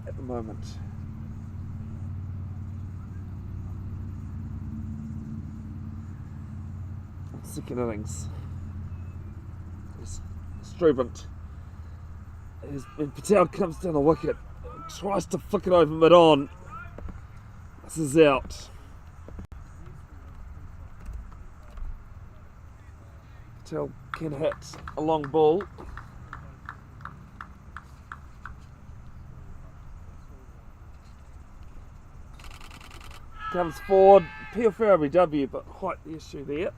at the moment. Second innings. Strubant. When Patel comes down the wicket, tries to flick it over mid-on. This is out. Patel can hit a long ball. Comes forward, appeal for RBW, but height the issue there.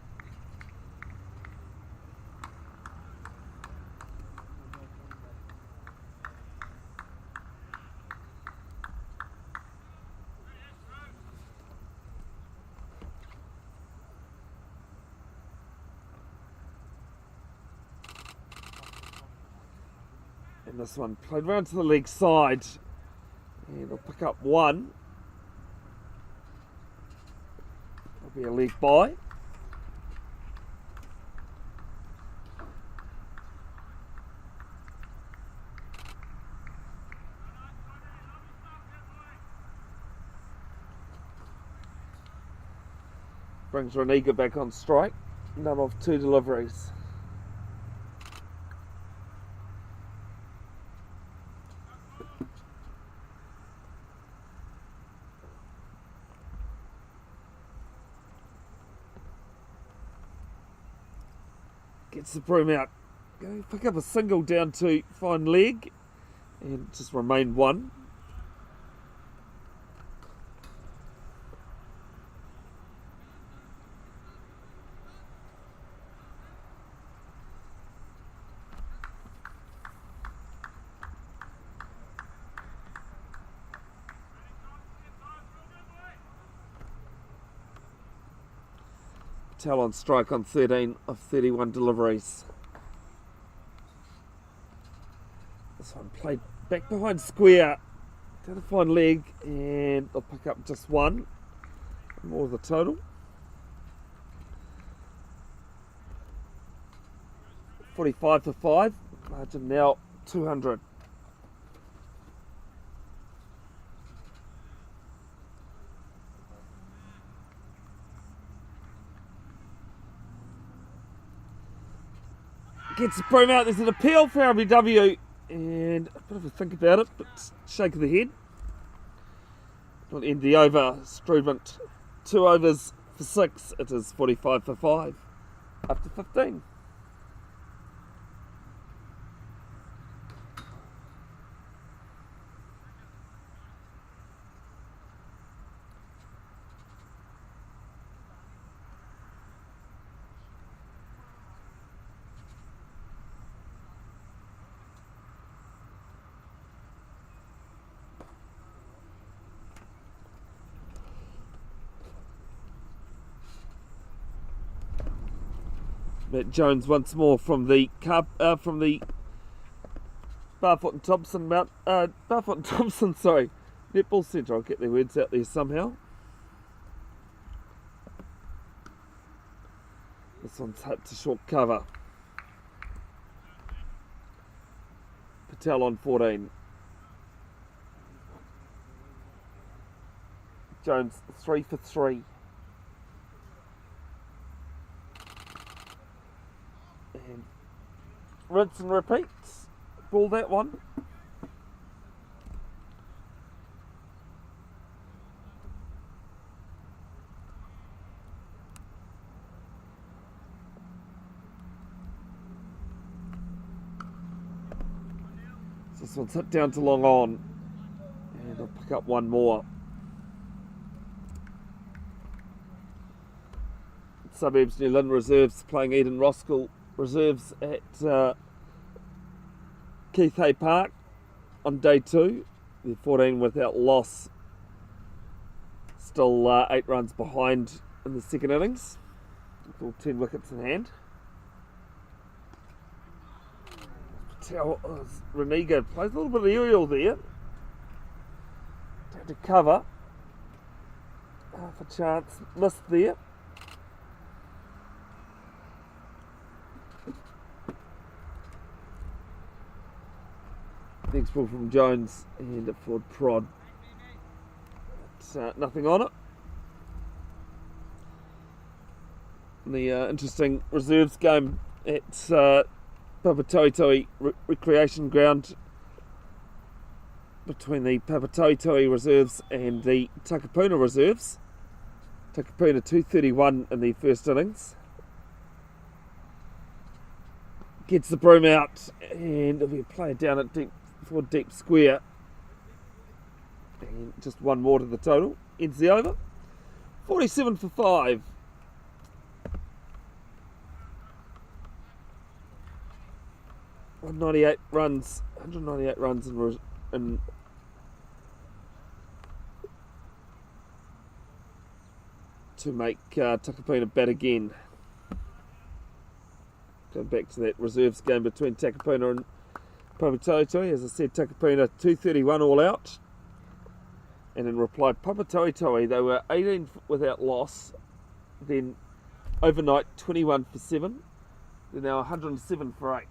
And this one played round to the leg side, and they'll pick up one. Be a leg by. Brings Raniga back on strike. None of 2 deliveries. Gets the broom out. Go pick up a single down to fine leg and just remain one. Patel on strike on 13 of 31 deliveries. This one played back behind square, down a fine leg, and they'll pick up just one. More of the total. 45 for 5. Margin now 200. Gets the broom out. There's an appeal for RBW, and a bit of a think about it, but shake of the head. Not end the over. Strubant 2 overs for 6. It is 45 for 5 after 15. Matt Jones once more from the Barfoot and Thompson Netball Centre, I'll get their words out there somehow. This one's hit to short cover. Patel on 14. Jones 3 for 3. And rinse and repeat. Ball that one. This one's hit down to long on. And I'll pick up one more. Suburbs New Lynn reserves playing Eden Roskill reserves at Keith Hay Park on day 2. They're 14 without loss. Still 8 runs behind in the second innings. With all 10 wickets in hand. Renigo plays a little bit of aerial there. Down to cover. Half a chance missed there. Next ball from Jones and a forward prod. It's, nothing on it. And the interesting reserves game at Papatoetoe Recreation Ground between the Papatoetoe reserves and the Takapuna reserves. Takapuna 231 in the first innings. Gets the broom out and it'll be a player down at deep square. And just one more to the total. Ends the over. 47 for 5. .198 runs, 198 runs in to make Takapuna bat again. Going back to that reserves game between Takapuna and Papatoetoe. As I said, Takapuna 231 all out. And in reply, Papatoetoe, they were 18 without loss. Then overnight 21 for 7. They're now 107 for 8.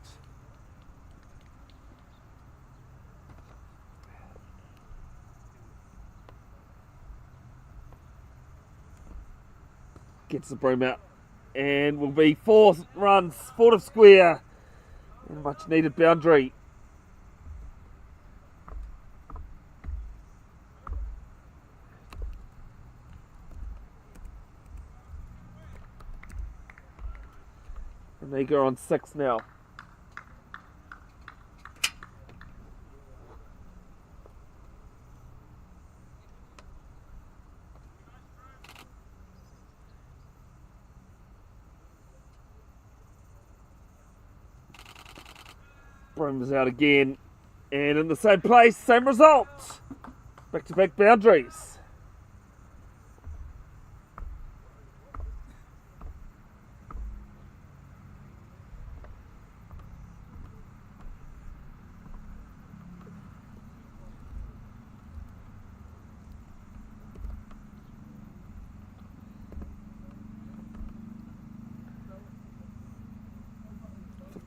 Gets the broom out and will be 4 runs, 4 of square and a much needed boundary. And they go on 6 now. Broom is out again, and in the same place, same result. Back-to-back boundaries.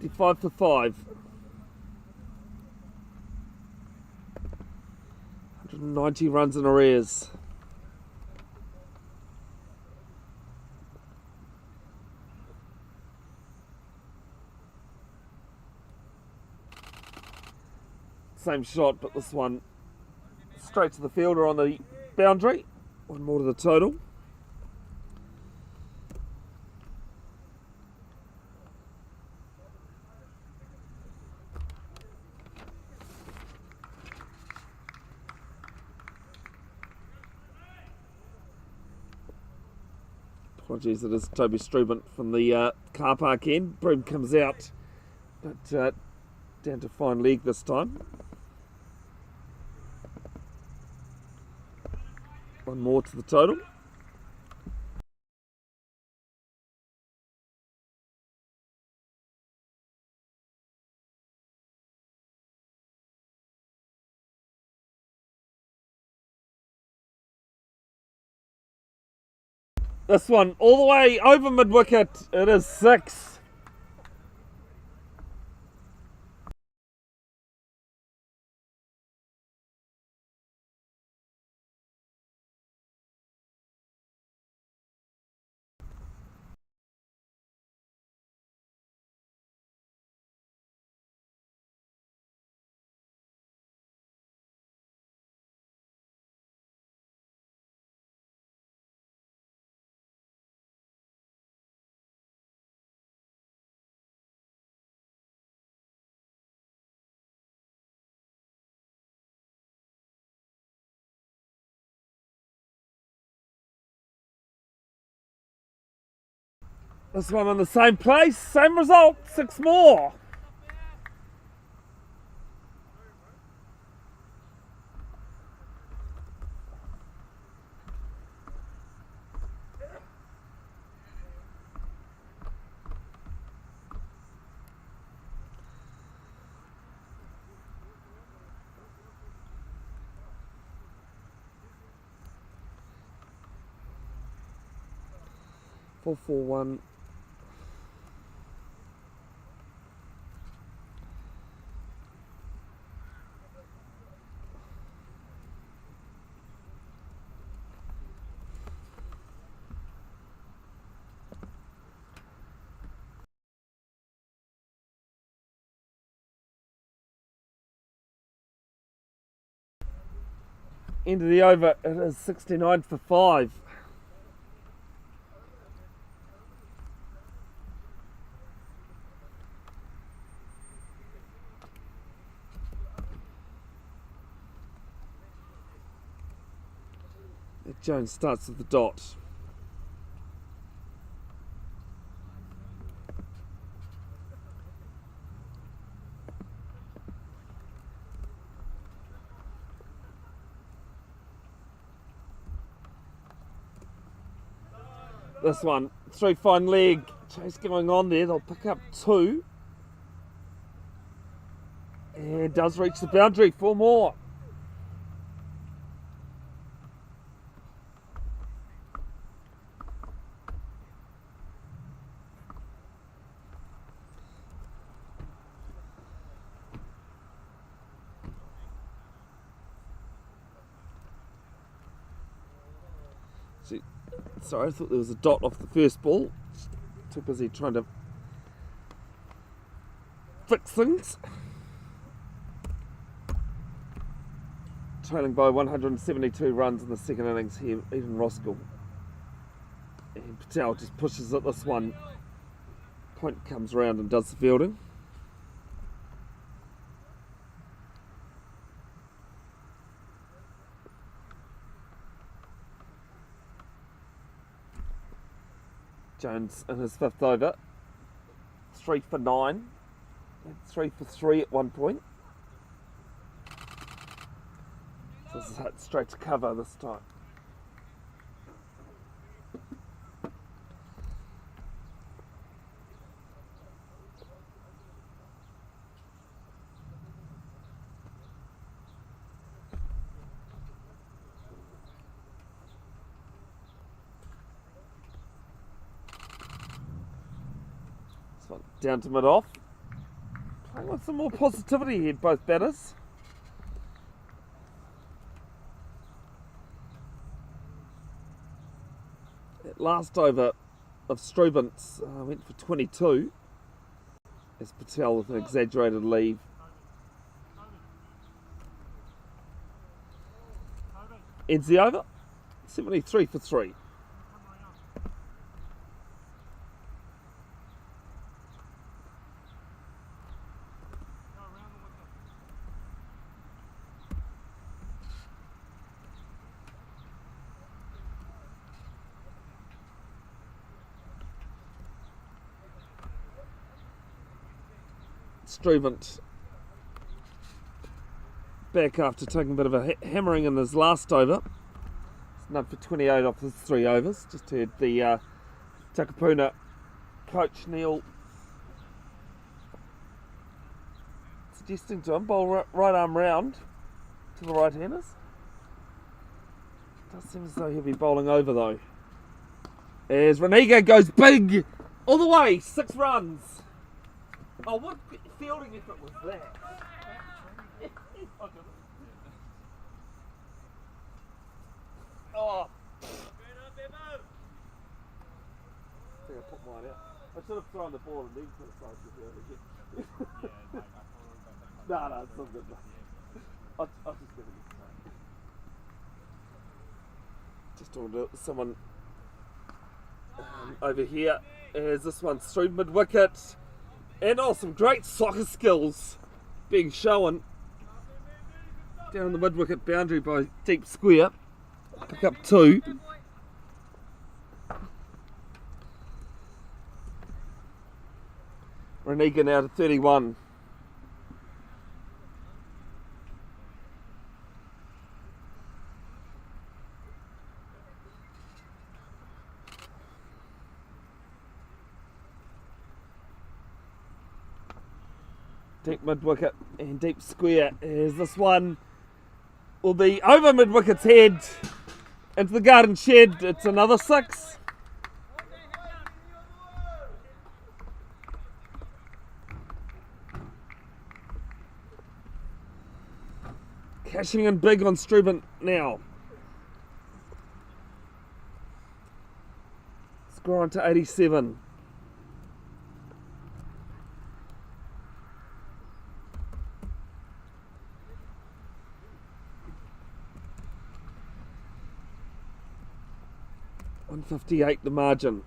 .55 for 5. 190 runs in arrears. Same shot, but this one straight to the fielder on the boundary. One more to the total. Apologies, it is Toby Strubent from the car park end. Broom comes out, but down to fine leg this time. One more to the total. This one all the way over mid-wicket. It is 6. This one in the same place, same result, 6 more. Four, 4-1. End of the over, it is 69 for 5. Jones starts at the dot. This one, 3 fine leg, chase going on there, they'll pick up 2. And does reach the boundary, 4 more. Sorry, I thought there was a dot off the first ball. Too busy trying to fix things. Trailing by 172 runs in the second innings here, Eden Roskill. And Patel just pushes at this one. Point comes round and does the fielding. Jones in his 5th over, 3 for 9, 3 for 3 at one point. So this is hit straight to cover this time. Down to mid-off. Playing with some more positivity here, both batters. That last over of Strubens went for 22. As Patel with an exaggerated leave. Ends the over. 73 for 3. Strubent back after taking a bit of a hammering in his last over. Snubbed for 28 off his 3 overs. Just heard the Takapuna coach Neil suggesting to him, bowl right arm round to the right-handers. Does seem as though he'll be bowling over though. As Raniga goes big all the way, 6 runs. Oh, what fielding effort was that? Oh. I think I put mine out. I should have thrown the ball and then criticised you again. No, it's all good. I'll just give it a try. Just talking to someone over here as this one's through mid wicket, and some great soccer skills being shown down the mid wicket boundary by deep square. Pick up 2. Raniga now to 31. Deep mid wicket and deep square as this one will be over mid wicket's head into the garden shed. It's another 6. Cashing in big on Struben now. Score on to 87. $158 the margin.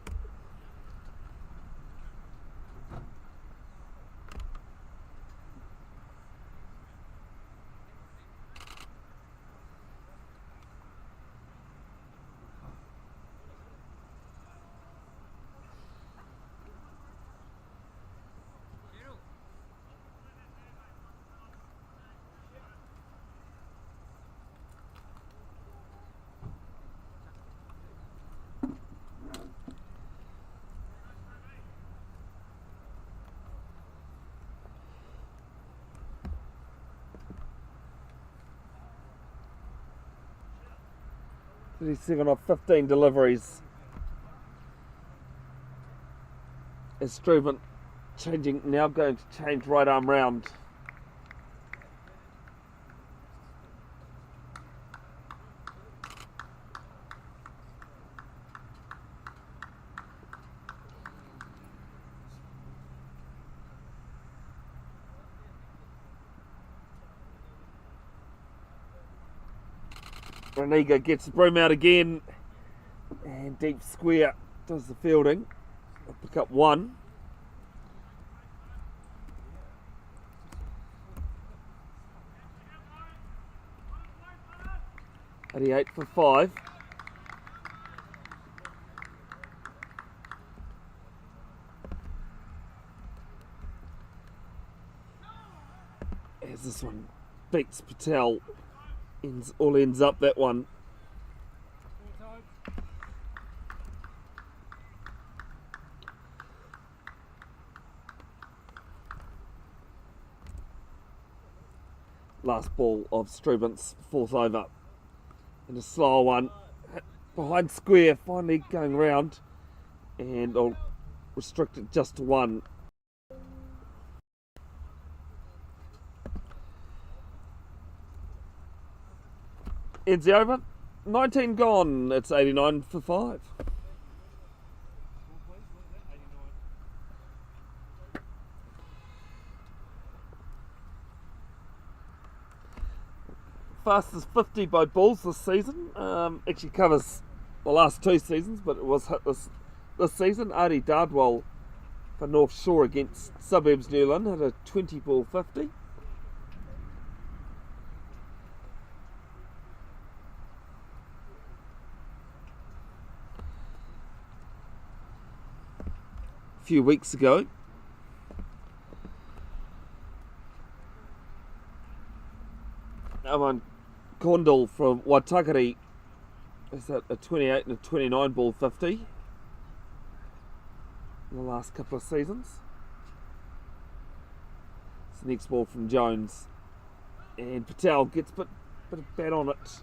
Seven off 15 deliveries. As Struben changing, now going to change right arm round. Raniga gets the broom out again, and deep square does the fielding. I'll pick up 1. $88 for 5. As this one beats Patel. Ends up that one. Last ball of Struben's 4th over. And a slower one. Behind square, finally going round. And I'll restrict it just to 1. Ends the over. 19 gone. It's 89 for 5. Fastest 50 by balls this season. Actually covers the last 2 seasons, but it was hit this season. Adi Dardwell for North Shore against Suburbs Newland had a 20 ball 50. Few weeks ago. Aman Condal from Waitakere is at a 28 and a 29 ball 50 in the last couple of seasons. It's the next ball from Jones, and Patel gets a bit of bat on it.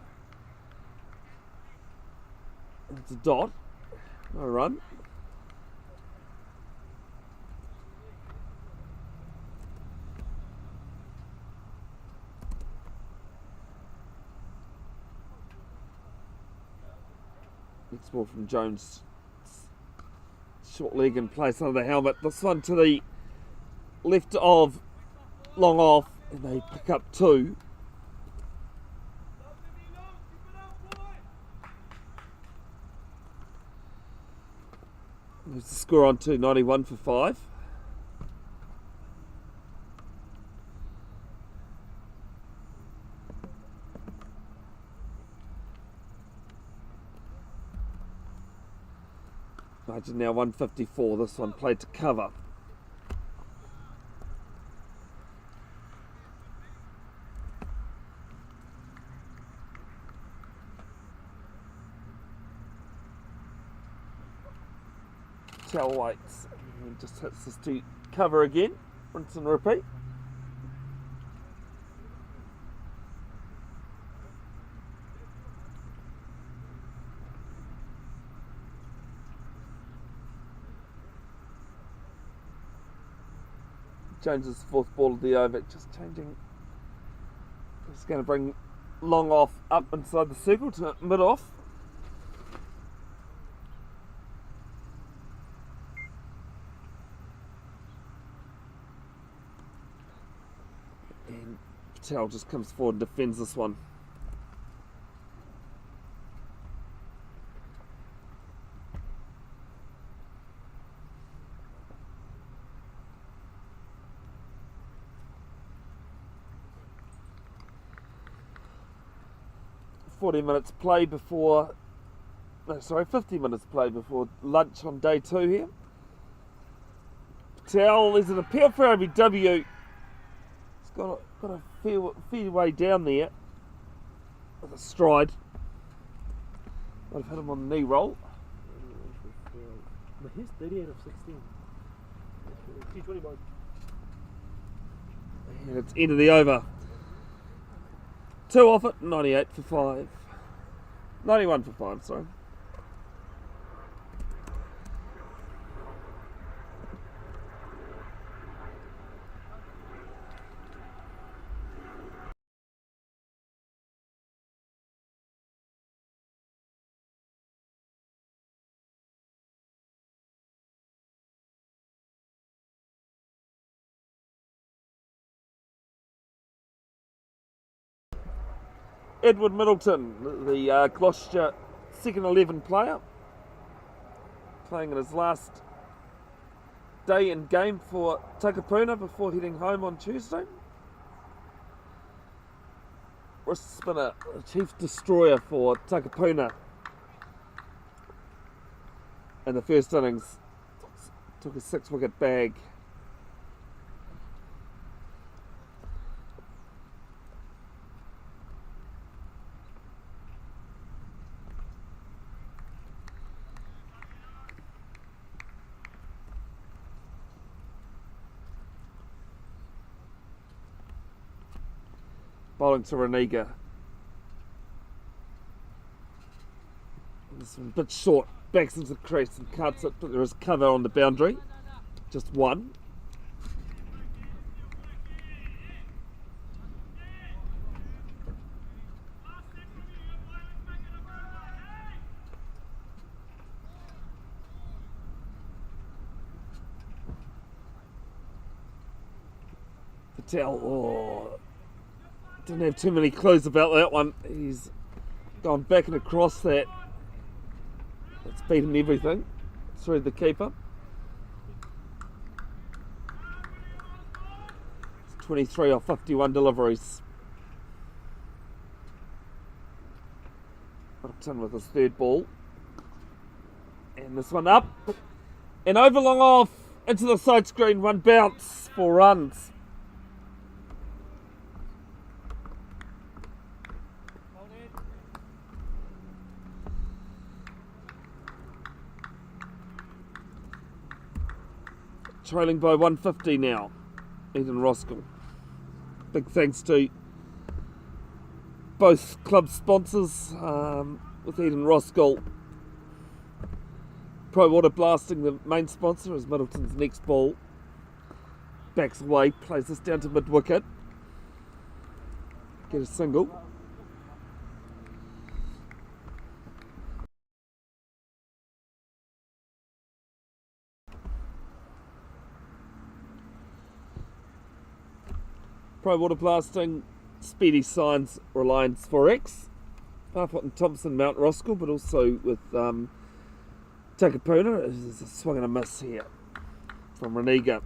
It's a dot. No run. Next ball from Jones. Short leg in place under the helmet. This one to the left of long off, and they pick up 2. Moves the score on to 91 for 5. Margin now 154. This one played to cover. Tell waits and just hits this to cover again. Rinse and repeat. Jones's 4th ball of the over, just changing. He's going to bring long off up inside the circle to mid off. And Patel just comes forward and defends this one. $40 minutes play before, no sorry, 50 minutes play before lunch on day 2 here. Patel, there's an appeal for OBW. He's got a fair way down there with a stride. Might have hit him on the knee roll. But he's 38 of 16. T20 ball. And it's end of the over. 2 off it, 98 for 5. 91 for 5, sorry. Edward Middleton, the Gloucester second 11 player, playing in his last day in game for Takapuna before heading home on Tuesday. Wrist spinner, the chief destroyer for Takapuna. In the first innings, took a 6-wicket bag. Bowling to Reniga. This one a bit short, backs into the crease and cuts it, but there is cover on the boundary. Just 1. Patel, didn't have too many clues about that one. He's gone back and across that. It's beaten everything through the keeper. It's 23 off 51 deliveries. Upton with his 3rd ball. And this one up. And over long off into the side screen. 1 bounce, 4 runs. Trailing by 150 now, Eden Roskill. Big thanks to both club sponsors, with Eden Roskill Pro Waterblasting, the main sponsor, is Middleton's next ball. Backs away, plays this down to mid-wicket. Get a single. Pro Waterblasting, Speedy Signs, Reliance 4X. Barfoot and Thompson, Mount Roskill, but also with Takapuna. There's a swing and a miss here from Reniga.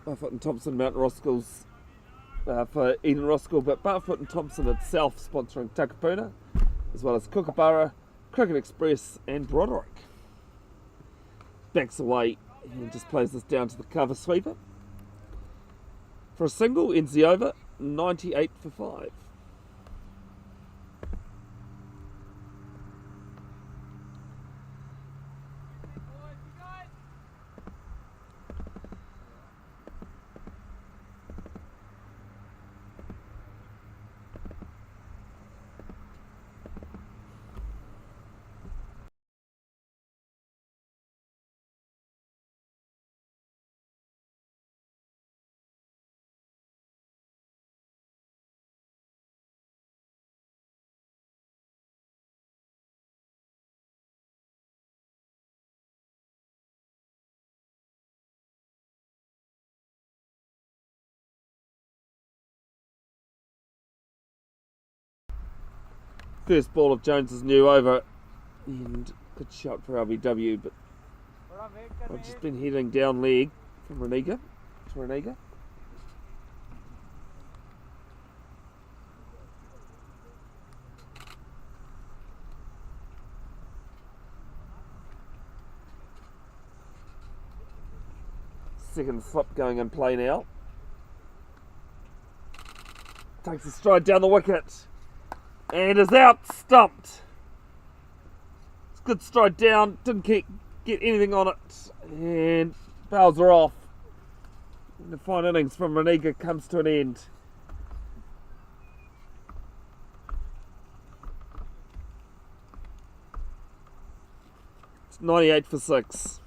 Barfoot and Thompson, Mount Roskill's for Eden Roskill, but Barfoot and Thompson itself sponsoring Takapuna, as well as Kookaburra, Cricket Express and Broderick. Backs away and just plays this down to the cover sweeper. For a single, ends the over, 98 for 5. First ball of Jones's new over, and good shot for LBW, but I've just been heading down leg from Reniga to Reniga. Second slip going in play now. Takes a stride down the wicket. And is out, stumped. It's a good stride down, didn't get anything on it, and bails are off. And the fine innings from Reniga comes to an end. It's 98 for 6.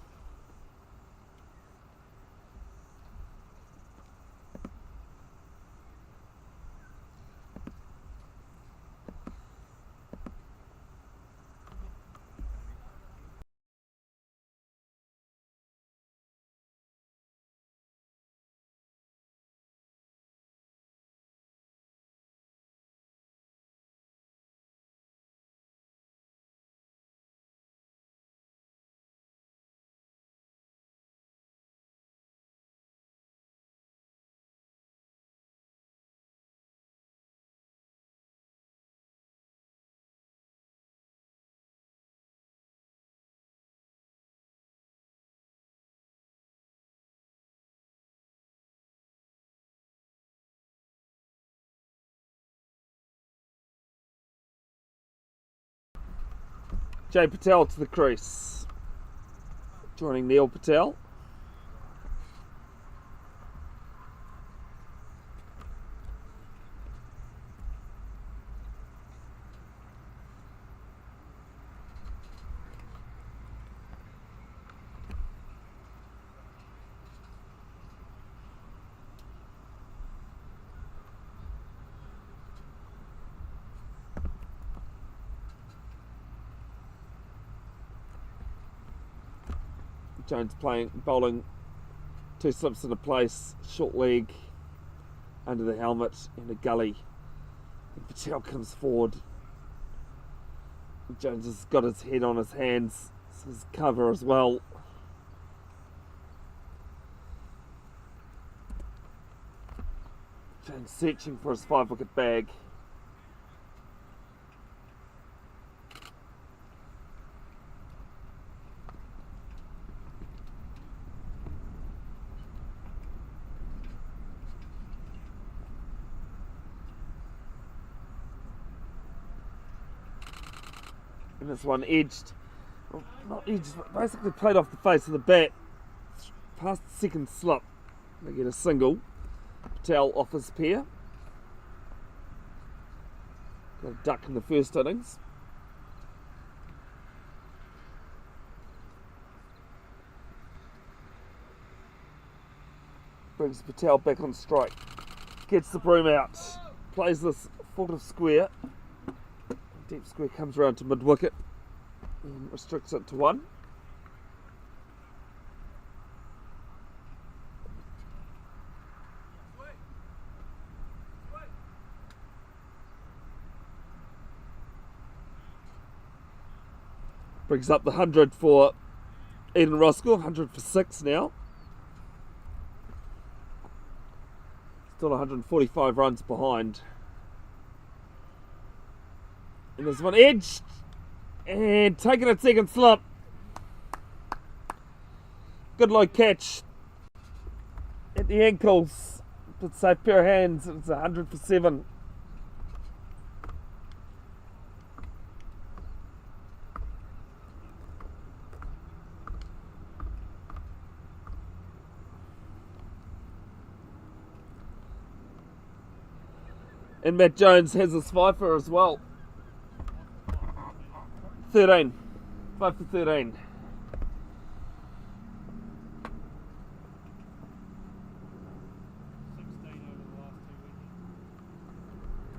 Jay Patel to the crease, joining Neil Patel. Jones bowling 2 slips in a place, short leg under the helmet and a gully. And Patel comes forward. Jones has got his head on his hands, so his cover as well. Jones searching for his 5-wicket bag. And this one edged, well, not edged, but basically played off the face of the bat, past the second slip. They get a single. Patel off his pair. Got a duck in the first innings. Brings Patel back on strike. Gets the broom out. Plays this foot of square. Deep square comes around to mid wicket and restricts it to 1. Brings up the 100 for Eden Roskill, 100 for 6 now. Still 145 runs behind. And there's one edged and taking a second slip. Good low catch at the ankles, but safe pair of hands. It's 100 for 7. And Matt Jones has a fifer as well. 13. 5 for 13.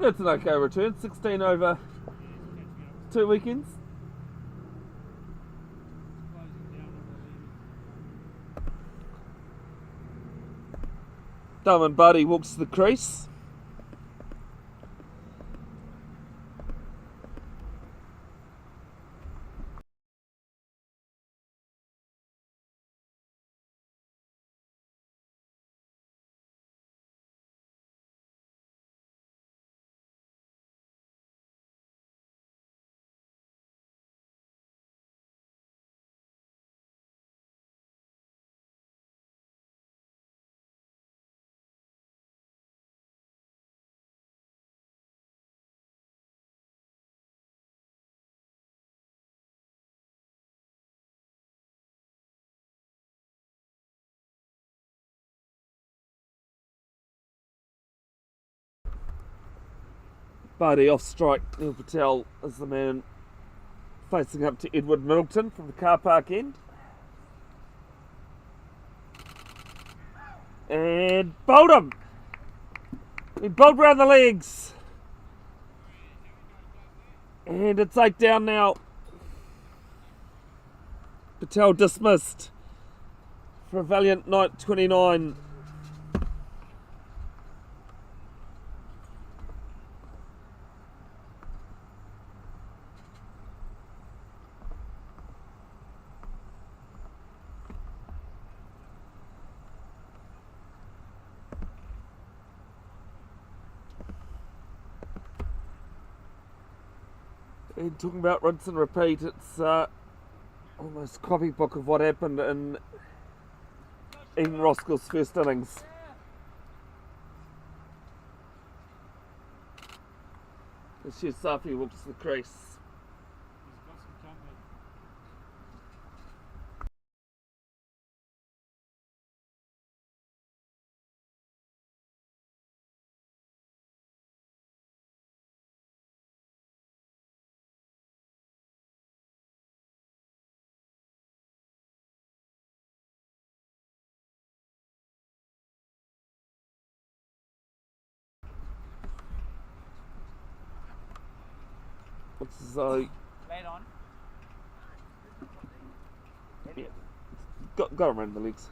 That's an okay return. 16 over 2 weekends. Darwin Buddy walks to the crease. Buddy off strike. Neil Patel is the man facing up to Edward Middleton from the car park end. And bowled him. He bowled round the legs. And it's 8 down now. Patel dismissed for a valiant night 29. And talking about rinse and repeat, it's almost copybook of what happened in Eden Roskill's first innings. As Safi walks to the crease. So, yeah, got him around the legs.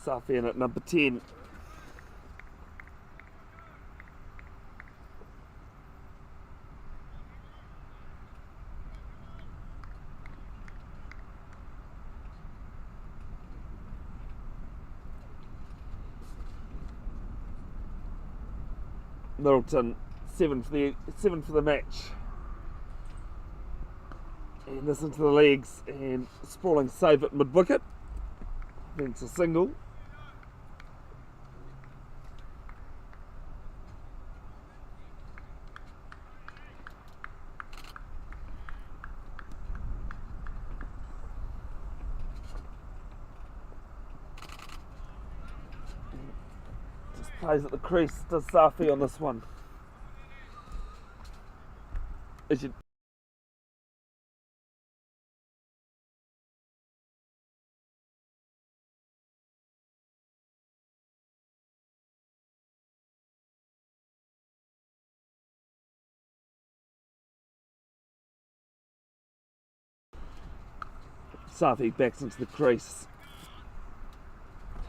Safi in at number 10. Middleton, 7 for the match. And this into the legs and sprawling save at mid wicket. Then it's a single. Plays at the crease, does Safi on this one. As you Safi backs into the crease.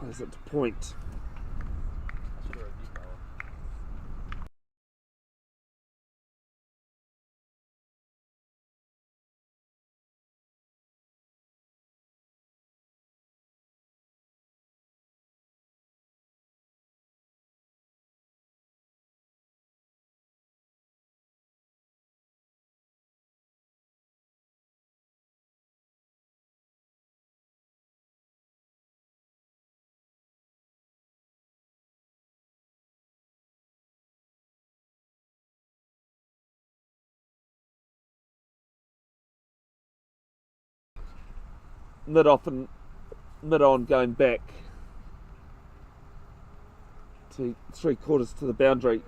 Plays it to point. Mid-off and mid-on going back to 3/4 to the boundary.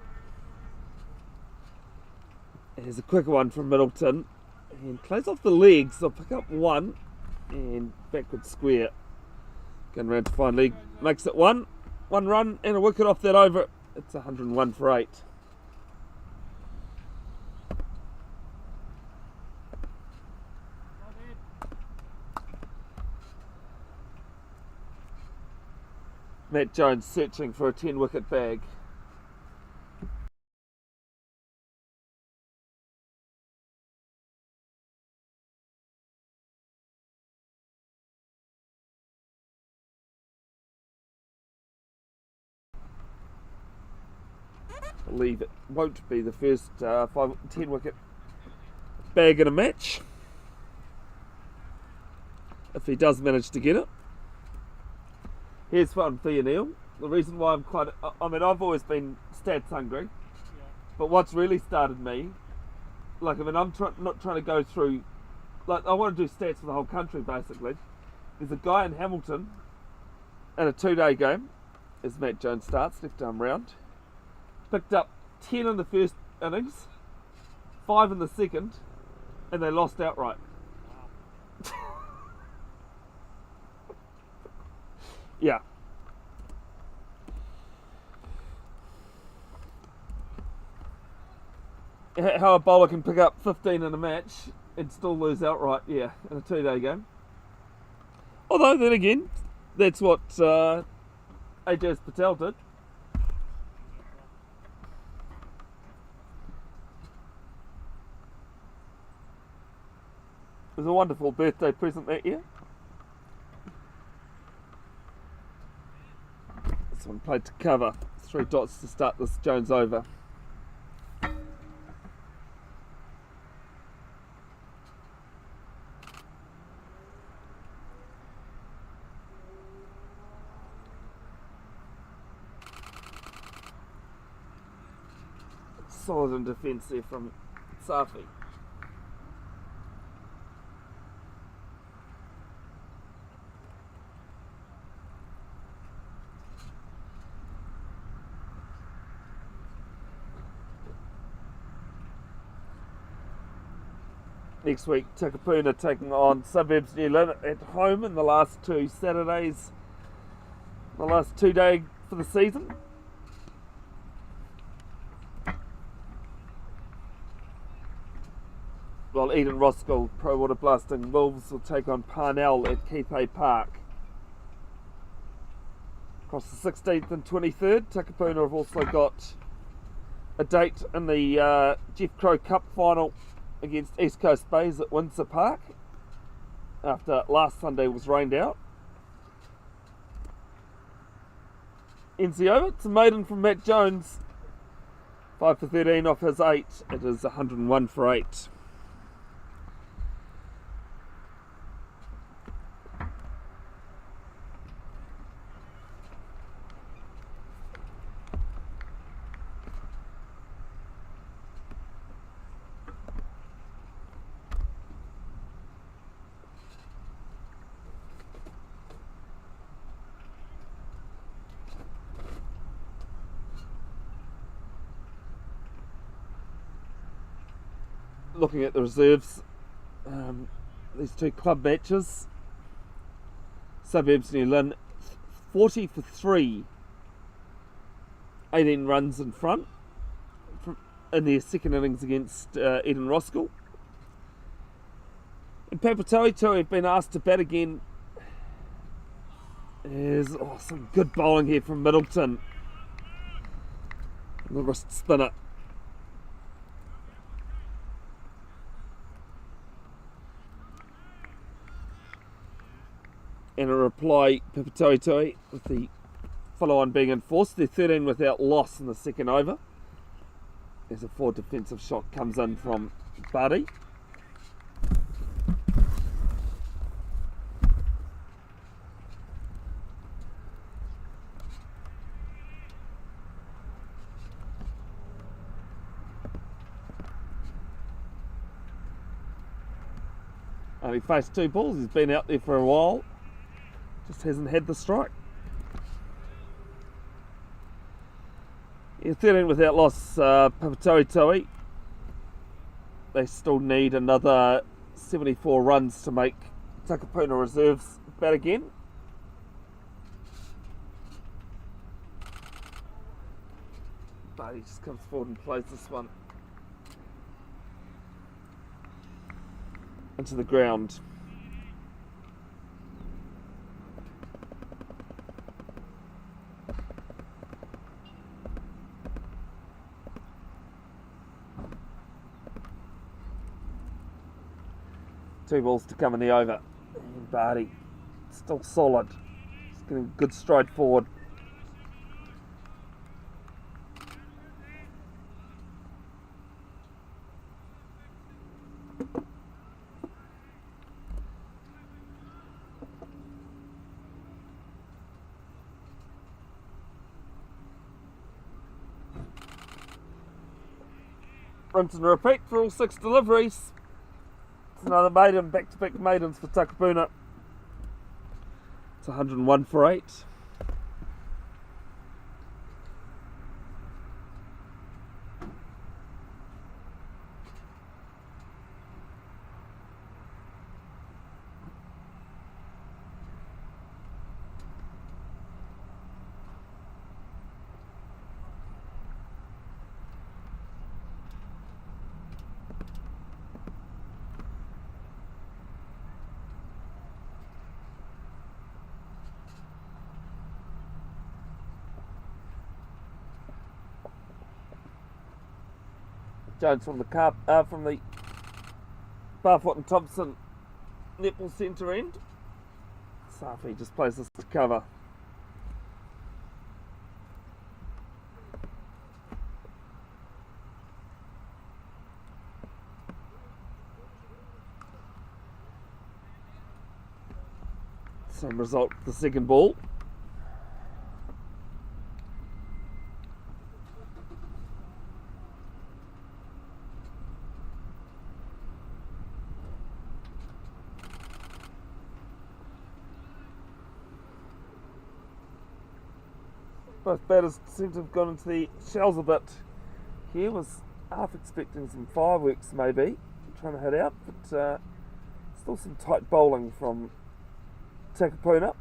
Here's a quicker one from Middleton and plays off the legs. They'll pick up one and backward square. Going round to fine leg, makes it one run and a wicket off that over. It's 101 for 8. Matt Jones searching for a 10-wicket bag. I believe it won't be the first 10-wicket bag in a match, if he does manage to get it. Here's one for you, Neil. The reason why I've always been stats hungry, but what's really started me, I'm not trying to go through, I want to do stats for the whole country basically. There's a guy in Hamilton in a 2-day game, as Matt Jones starts, left arm round, picked up 10 in the first innings, 5 in the second, and they lost outright. Yeah. How a bowler can pick up 15 in a match and still lose outright, yeah, in a 2-day game. Although, then again, that's what Ajaz Patel did. It was a wonderful birthday present that year. This one played to cover. 3 dots to start this Jones over. Solid in defence there from Safi. Next week, Takapuna taking on Suburbs New Lynn at home in the last 2 Saturdays, the last 2 days for the season. While Eden Roskill Pro Waterblasting Wolves will take on Parnell at Keithay Park. Across the 16th and 23rd, Takapuna have also got a date in the Jeff Crow Cup final against East Coast Bays at Windsor Park after last Sunday was rained out. NC over, it's a maiden from Matt Jones, 5 for 13 off his 8. It is 101 for 8. Looking at the reserves, these 2 club matches, Suburbs New Lynn 40 for 3, 18 runs in front in their second innings against Eden Roskill. And Papatoetoe have been asked to bat again. There's some good bowling here from Middleton. The wrist spinner. And a reply, Papatoetoe, with the follow-on being enforced. They're 13 without loss in the second over. As a forward defensive shot comes in from Buddy. Only faced 2 balls. He's been out there for a while. Just hasn't had the strike. Yeah, 13 without loss, Papatoetoe. They still need another 74 runs to make Takapuna reserves bat again. But he just comes forward and plays this one into the ground. Two balls to come in the over. And Barty still solid. He's getting a good stride forward. Rinse and repeat for all 6 deliveries. It's another maiden, back-to-back maidens for Takapuna. It's 101 for 8. Jones from the Barfoot and Thompson netball centre end. Safi just plays this to cover. Same result, the second ball. Both batters seem to have gone into the shells a bit. Here was half expecting some fireworks maybe, trying to hit out, but still some tight bowling from Takapuna.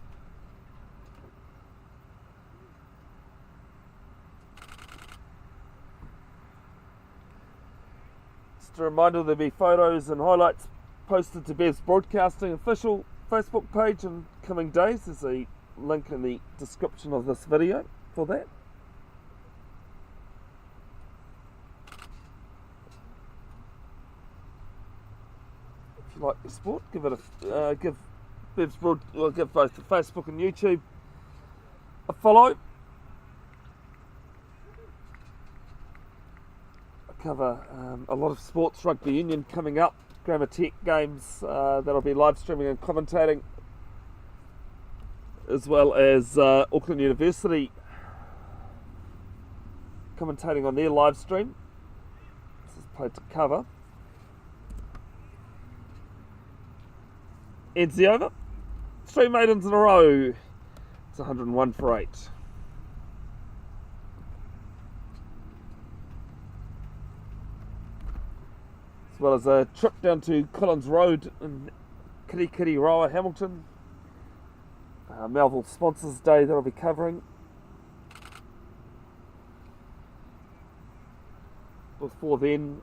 Just a reminder, there'll be photos and highlights posted to Bev's Broadcasting official Facebook page in coming days. There's a link in the description of this video for that. If you like the sport, give it a give Bev's give both the Facebook and YouTube a follow. I cover a lot of sports, rugby union coming up, Grammar Tech games that'll be live streaming and commentating, as well as Auckland University commentating on their live stream. This is played to cover. Ends the over. 3 maidens in a row. It's 101 for 8. As well as a trip down to Collins Road in Kirikiriroa, Hamilton. Melville Sponsors Day that I'll be covering. Before then,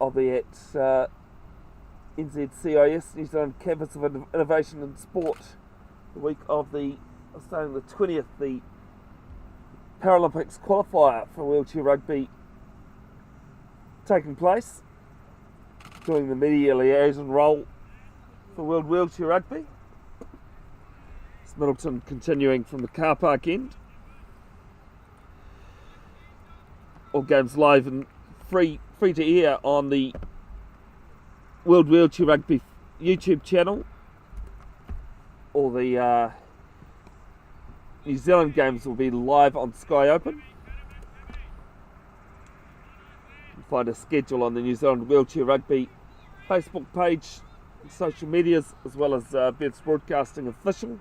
I'll be at NZCIS, New Zealand Campus of Innovation in Sport, the week of starting the 20th, the Paralympics qualifier for wheelchair rugby taking place, doing the media liaison role for World Wheelchair Rugby. It's Middleton continuing from the car park end. All games live and free to air on the World Wheelchair Rugby YouTube channel. All the New Zealand games will be live on Sky Open. You can find a schedule on the New Zealand Wheelchair Rugby Facebook page, social medias, as well as Beds Broadcasting Official.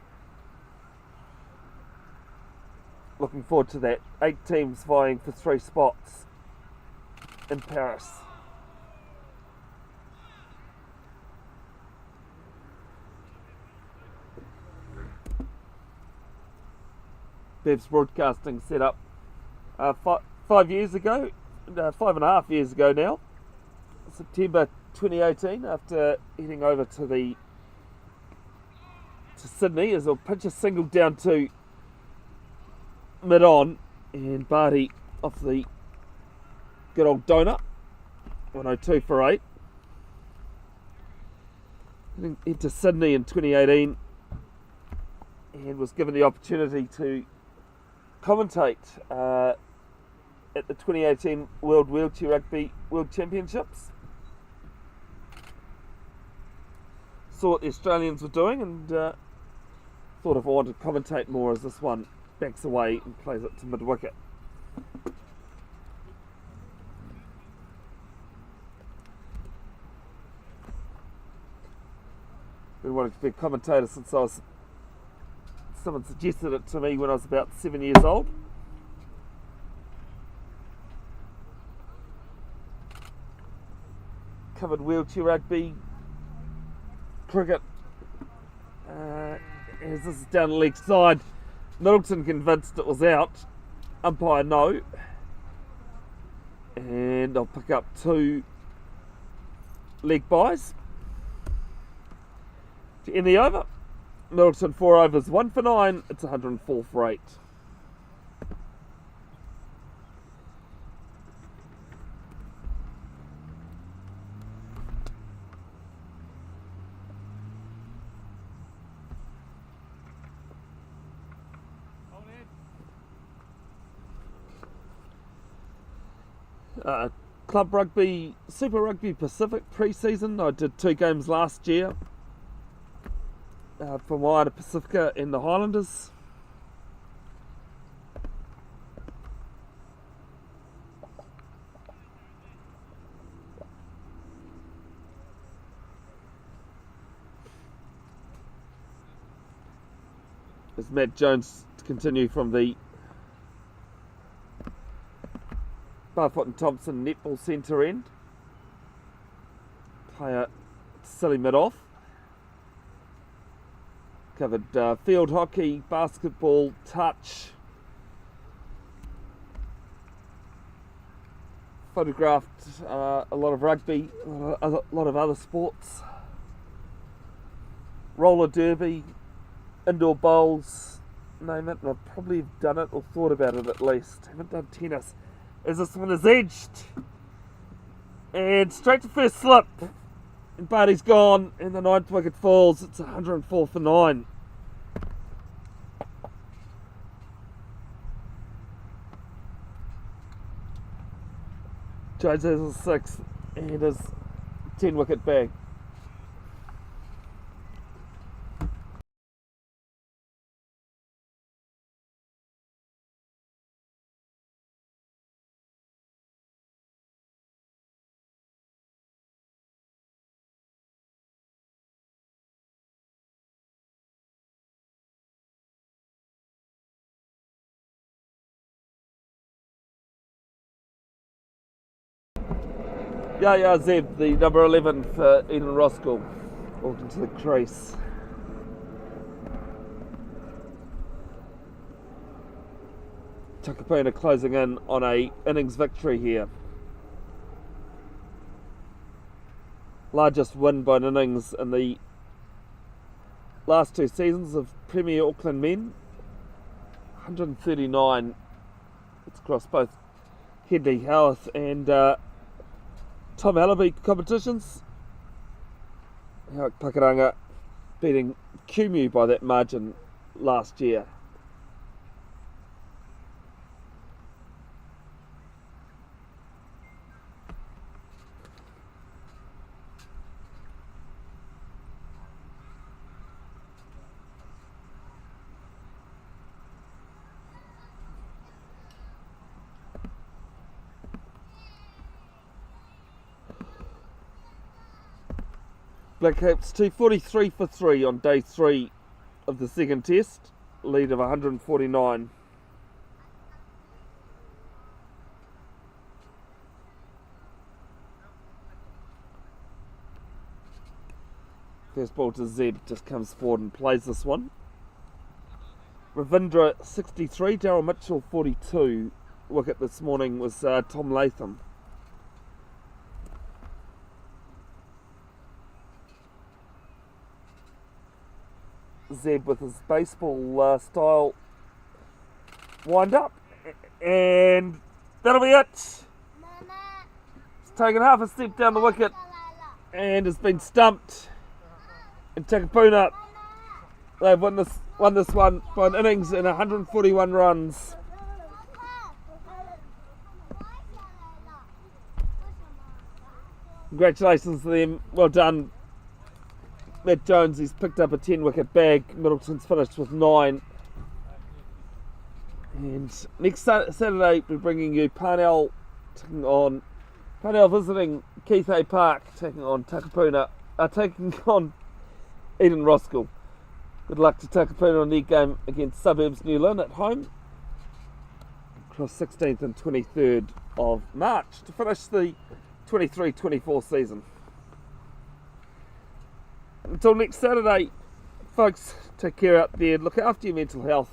Looking forward to that. 8 teams vying for 3 spots in Paris. Bev's Broadcasting set up 5 years ago, 5.5 years ago now, September 2018, after heading over to Sydney as I'll pitch a single down to mid-on, and Barty off the good old donut, 102 for 8. Headed to Sydney in 2018 and was given the opportunity to commentate at the 2018 World Wheelchair Rugby World Championships. Saw what the Australians were doing and thought if I wanted to commentate more as this one backs away and plays it to mid-wicket. Been wanting to be a commentator since someone suggested it to me when I was about 7 years old. Covered wheelchair rugby, cricket, as this is down the leg side. Middleton convinced it was out, umpire no, and I'll pick up 2 leg byes to end the over. Middleton 4 overs, 1 for 9, it's 104 for 8. Club Rugby, Super Rugby Pacific pre-season. I did 2 games last year for Moana Pacifica and the Highlanders. As Matt Jones to continue from the Barfoot and Thompson netball centre end. Player silly mid-off. Covered field hockey, basketball, touch. Photographed a lot of rugby, a lot of other sports. Roller derby, indoor bowls, name it. And I've probably done it or thought about it at least. Haven't done tennis. As this one is edged and straight to first slip, and Barty's gone and the 9th wicket falls. It's 104 for 9. Jones has a 6 and his 10 wicket bag. Yeah, Zeb, the number 11 for Eden Roskill, walked into the crease. Takapuna closing in on a innings victory here. largest win by an innings in the last 2 seasons of Premier Auckland men. 139. It's across both Hedley Howarth and Tom Allaby competitions. Howak Pakaranga beating Kumu by that margin last year. Black Caps 243 for 3 on day 3 of the second test, lead of 149. First ball to Zeb, just comes forward and plays this one. Ravindra 63, Daryl Mitchell 42. Wicket this morning was Tom Latham. Zeb with his baseball style wind up, and that'll be it. It's taken half a step down the wicket and has been stumped. And Takapuna, they've won this one by an innings and 141 runs. Congratulations to them, well done. Matt Jones, he's picked up a 10-wicket bag. Middleton's finished with 9. And next Saturday, we're bringing you Parnell visiting Keith A Park, taking on Takapuna, taking on Eden Roskill. Good luck to Takapuna on their game against Suburbs New Lynn at home. Across 16th and 23rd of March to finish the 23-24 season. Until next Saturday, folks, take care out there, look after your mental health.